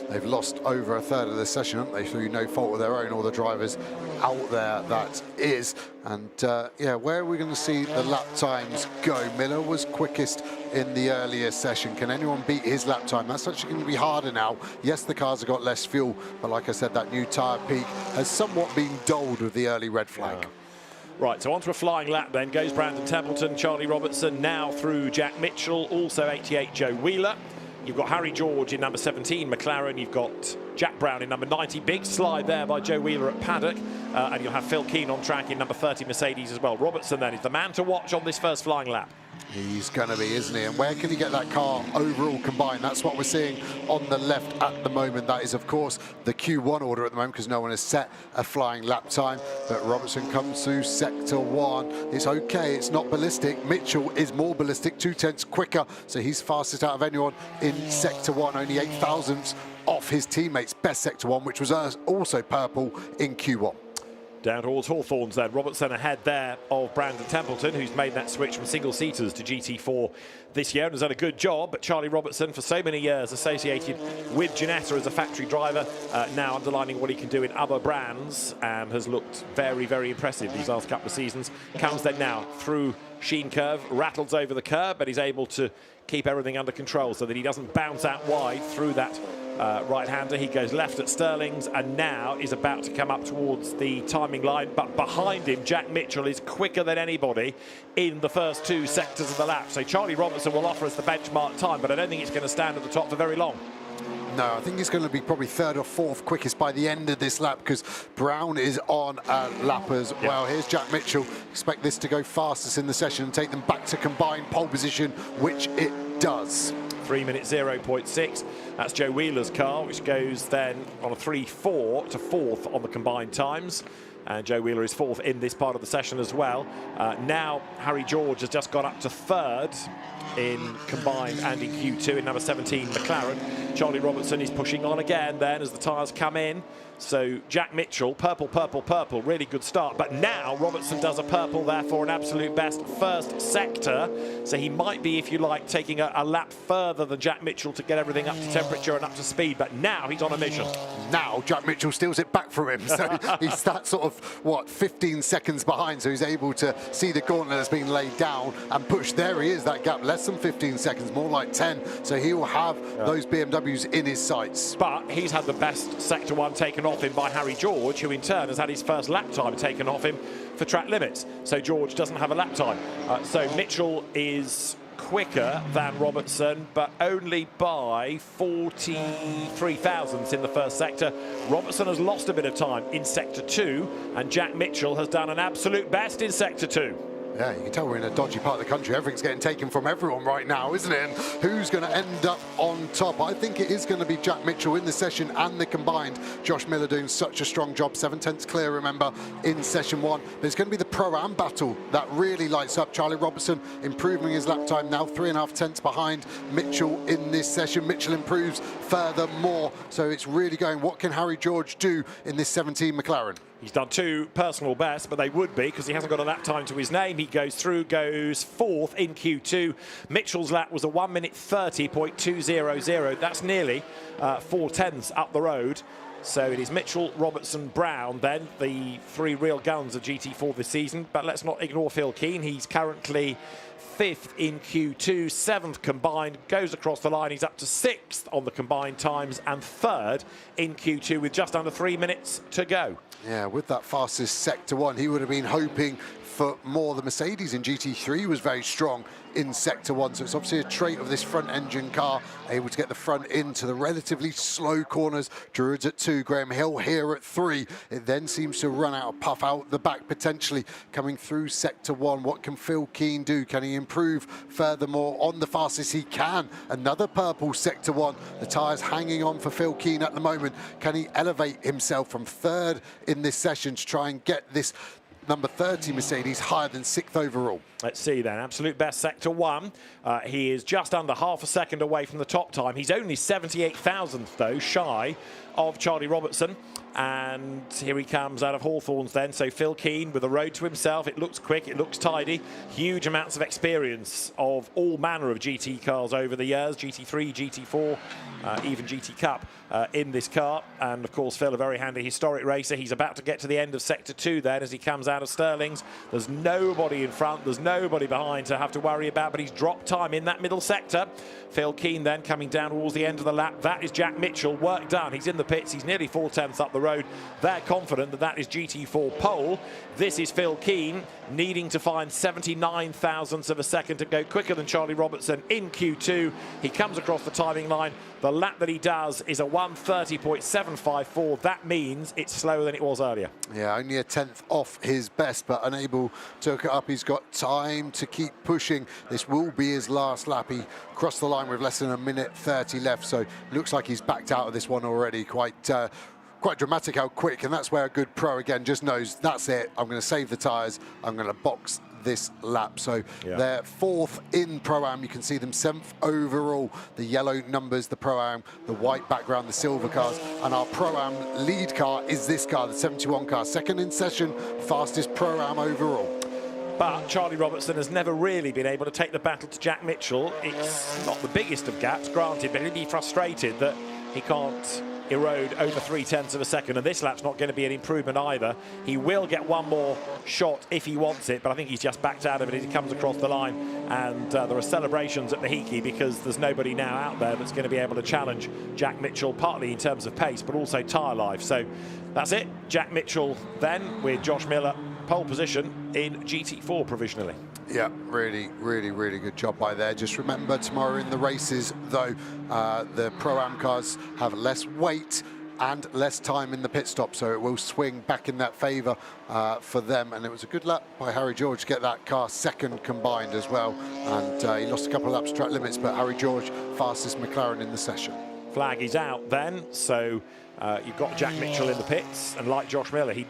they've lost over a third of the session, haven't they, through no fault of their own, all the drivers out there, that is. And yeah, where are we going to see the lap times go? Miller was quickest in the earlier session. Can anyone beat his lap time? That's actually going to be harder now. Yes, the cars have got less fuel, but like I said, that new tyre peak has somewhat been dulled with the early red flag. Yeah. Right, so onto a flying lap then goes Brandon Templeton, Charlie Robertson, now through Jack Mitchell, also 88 Joe Wheeler. You've got Harry George in number 17, McLaren. You've got Jack Brown in number 90. Big slide there by Joe Wheeler at Paddock. And you'll have Phil Keane on track in number 30 Mercedes as well. Robertson then is the man to watch on this first flying lap. He's going to be, isn't he? And where can he get that car overall combined? That's what we're seeing on the left at the moment. That is, of course, the Q1 order at the moment because no one has set a flying lap time. But Robertson comes through sector 1. It's okay. It's not ballistic. Mitchell is more ballistic, 2/10 quicker. So he's fastest out of anyone in sector 1, only 8 thousandths off his teammates' best sector 1, which was also purple in Q1. Down towards Hawthorns then. Robertson ahead there of Brandon Templeton, who's made that switch from single-seaters to GT4 this year and has done a good job. But Charlie Robertson, for so many years associated with Ginetta as a factory driver, now underlining what he can do in other brands, has looked very, very impressive these last couple of seasons. Comes then now through Sheen Curve, rattles over the curb, but he's able to keep everything under control so that he doesn't bounce out wide through that right-hander. He goes left at Sterling's and now is about to come up towards the timing line, but behind him Jack Mitchell is quicker than anybody in the first 2 sectors of the lap. So Charlie Robertson will offer us the benchmark time, but I don't think it's going to stand at the top for very long. No, I think he's going to be probably 3rd or 4th quickest by the end of this lap because Brown is on a lap as well. Here's Jack Mitchell. Expect this to go fastest in the session and take them back to combined pole position, which it does. 3 minutes 0.6. That's Joe Wheeler's car, which goes then on a 3-4 to 4th on the combined times. And Joe Wheeler is 4th in this part of the session as well. Now Harry George has just got up to 3rd in combined and in Q2 in number 17 McLaren. Charlie Robertson is pushing on again then as the tyres come in. So Jack Mitchell, purple, purple, purple, really good start. But now Robertson does a purple there for an absolute best first sector. So he might be, if you like, taking a lap further than Jack Mitchell to get everything up to temperature and up to speed. But now he's on a mission. Now Jack Mitchell steals it back from him. So he's that sort of, 15 seconds behind. So he's able to see the gauntlet that's been laid down and push. There he is, that gap, less than 15 seconds, more like 10. So he will have those BMWs in his sights. But he's had the best sector 1 taken off him by Harry George, who in turn has had his first lap time taken off him for track limits. So George doesn't have a lap time. So Mitchell is quicker than Robertson, but only by 43 thousandths in the first sector. Robertson has lost a bit of time in sector 2, and Jack Mitchell has done an absolute best in sector 2. Yeah, you can tell we're in a dodgy part of the country. Everything's getting taken from everyone right now, isn't it? And who's going to end up on top? I think it is going to be Jack Mitchell in the session and the combined. Josh Miller doing such a strong job. 7/10 clear, remember, in session 1. But it's going to be the Pro-Am battle that really lights up. Charlie Robertson improving his lap time now, 3.5 tenths behind Mitchell in this session. Mitchell improves furthermore. So it's really going, what can Harry George do in this 17 McLaren? He's done 2 personal bests, but they would be because he hasn't got a lap time to his name. He goes through, goes 4th in Q2. Mitchell's lap was a 1:30.200. That's nearly 4 tenths up the road. So it is Mitchell, Robertson, Brown, then the 3 real guns of GT4 this season. But let's not ignore Phil Keane. He's currently 5th in Q2, 7th combined, goes across the line. He's up to 6th on the combined times and 3rd in Q2 with just under 3 minutes to go. Yeah, with that fastest Sector 1, he would have been hoping for more. The Mercedes in GT3 was very strong in Sector 1, so it's obviously a trait of this front engine car, able to get the front into the relatively slow corners. Druids at 2, Graham Hill here at 3. It then seems to run out of puff out the back, potentially coming through Sector 1. What can Phil Keane do? Can he improve furthermore on the fastest? He can. Another purple Sector 1. The tyres hanging on for Phil Keane at the moment. Can he elevate himself from 3rd in this session to try and get this number 30 Mercedes higher than 6th overall? Let's see then. Absolute best Sector 1. He is just under half a second away from the top time. He's only 78 thousandths, though, shy of Charlie Robertson. And here he comes out of Hawthorns then. So Phil Keane with a road to himself. It looks quick, it looks tidy. Huge amounts of experience of all manner of GT cars over the years. GT3, GT4, even GT Cup in this car. And of course, Phil, a very handy historic racer. He's about to get to the end of Sector 2 then as he comes out of Stirling's. There's nobody in front, there's nobody behind to have to worry about, but he's dropped time in that middle sector. Phil Keane then coming down towards the end of the lap. That is Jack Mitchell. Work done. He's in the pits. He's nearly 4 tenths up the road. They're confident that that is GT4 pole. This is Phil Keane needing to find 79 thousandths of a second to go quicker than Charlie Robertson in Q2. He comes across the timing line. The lap that he does is a 1:30.754. That means it's slower than it was earlier. Yeah, only a 10th off his best, but unable to hook it up. He's got time to keep pushing. This will be his last lap. He crossed the line with less than 1:30 left, so looks like he's backed out of this one already. Quite dramatic how quick, and that's where a good pro again just knows that's it. I'm going to save the tyres. I'm going to box this lap. So they're 4th in Pro-Am. You can see them 7th overall. The yellow numbers, the Pro-Am, the white background, the silver cars. And our Pro-Am lead car is this car, the 71 car. 2nd in session, fastest Pro-Am overall. But Charlie Robertson has never really been able to take the battle to Jack Mitchell. It's not the biggest of gaps, granted, but he'll be frustrated that he can't erode over 3 tenths of a second, and this lap's not going to be an improvement either. He will get one more shot if he wants it, but I think he's just backed out of it as he comes across the line. And there are celebrations at Mahiki because there's nobody now out there that's going to be able to challenge Jack Mitchell, partly in terms of pace, but also tyre life. So that's it. Jack Mitchell then with Josh Miller, pole position in GT4 provisionally. Yeah, really, really, really good job by there. Just remember, tomorrow in the races, though, the Pro-Am cars have less weight and less time in the pit stop, so it will swing back in that favour for them. And it was a good lap by Harry George to get that car 2nd combined as well. And he lost a couple of laps track limits, but Harry George, fastest McLaren in the session. Flag is out then, so you've got Jack Mitchell in the pits, and like Josh Miller, he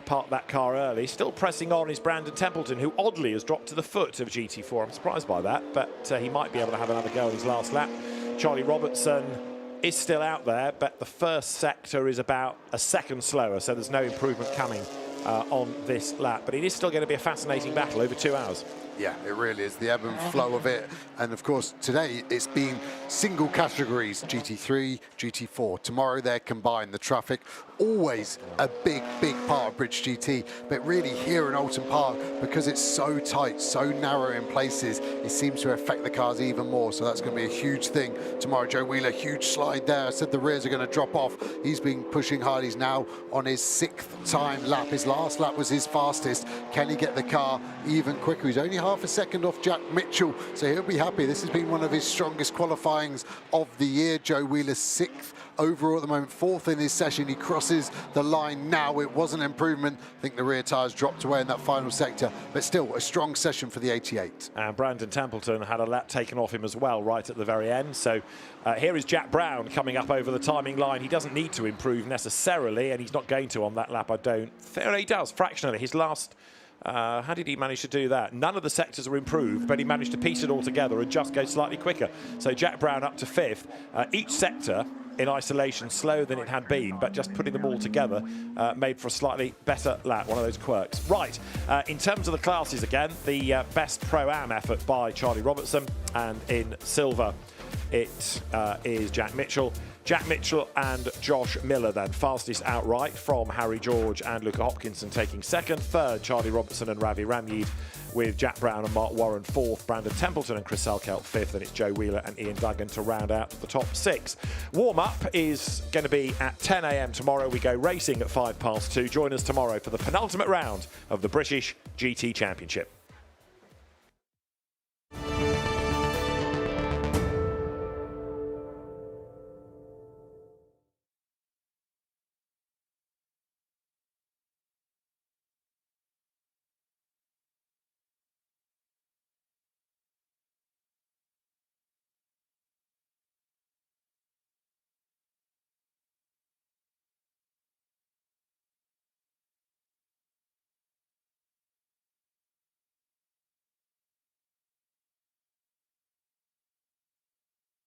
parked that car early. Still pressing on is Brandon Templeton, who oddly has dropped to the foot of GT4. I'm surprised by that, but he might be able to have another go on his last lap. Charlie Robertson is still out there, but the first sector is about a second slower, so there's no improvement coming on this lap. But it is still going to be a fascinating battle over 2 hours. Yeah, it really is, the ebb and flow of it. And of course, today it's been single categories, GT3, GT4. Tomorrow they're combined. The traffic, always a big, big part of Bridge GT. But really here in Alton Park, because it's so tight, so narrow in places, it seems to affect the cars even more. So that's going to be a huge thing tomorrow. Joe Wheeler, huge slide there. I said the rears are going to drop off. He's been pushing hard. He's now on his 6th time lap. His last lap was his fastest. Can he get the car even quicker? He's only half a second off Jack Mitchell, so he'll be happy. This has been one of his strongest qualifyings of the year. Joe Wheeler 6th overall at the moment, 4th in his session. He crosses the line now. It was an improvement. I think the rear tyres dropped away in that final sector, but still a strong session for the 88. And Brandon Templeton had a lap taken off him as well right at the very end. So here is Jack Brown coming up over the timing line. He doesn't need to improve necessarily, and he's not going to on that lap, I don't think. He does, fractionally. His last... how did he manage to do that? None of the sectors were improved, but he managed to piece it all together and just go slightly quicker. So Jack Brown up to 5th. Each sector in isolation slower than it had been, but just putting them all together made for a slightly better lap, one of those quirks. Right, in terms of the classes again, the best Pro-Am effort by Charlie Robertson, and in silver it is Jack Mitchell. Jack Mitchell and Josh Miller then, fastest outright from Harry George and Luca Hopkinson taking 2nd. 3rd, Charlie Robertson and Ravi Ramyeed, with Jack Brown and Mark Warren 4th, Brandon Templeton and Chris Salkelt 5th, and it's Joe Wheeler and Ian Duggan to round out the top 6. Warm-up is going to be at 10 a.m. tomorrow. We go racing at 2:05. Join us tomorrow for the penultimate round of the British GT Championship.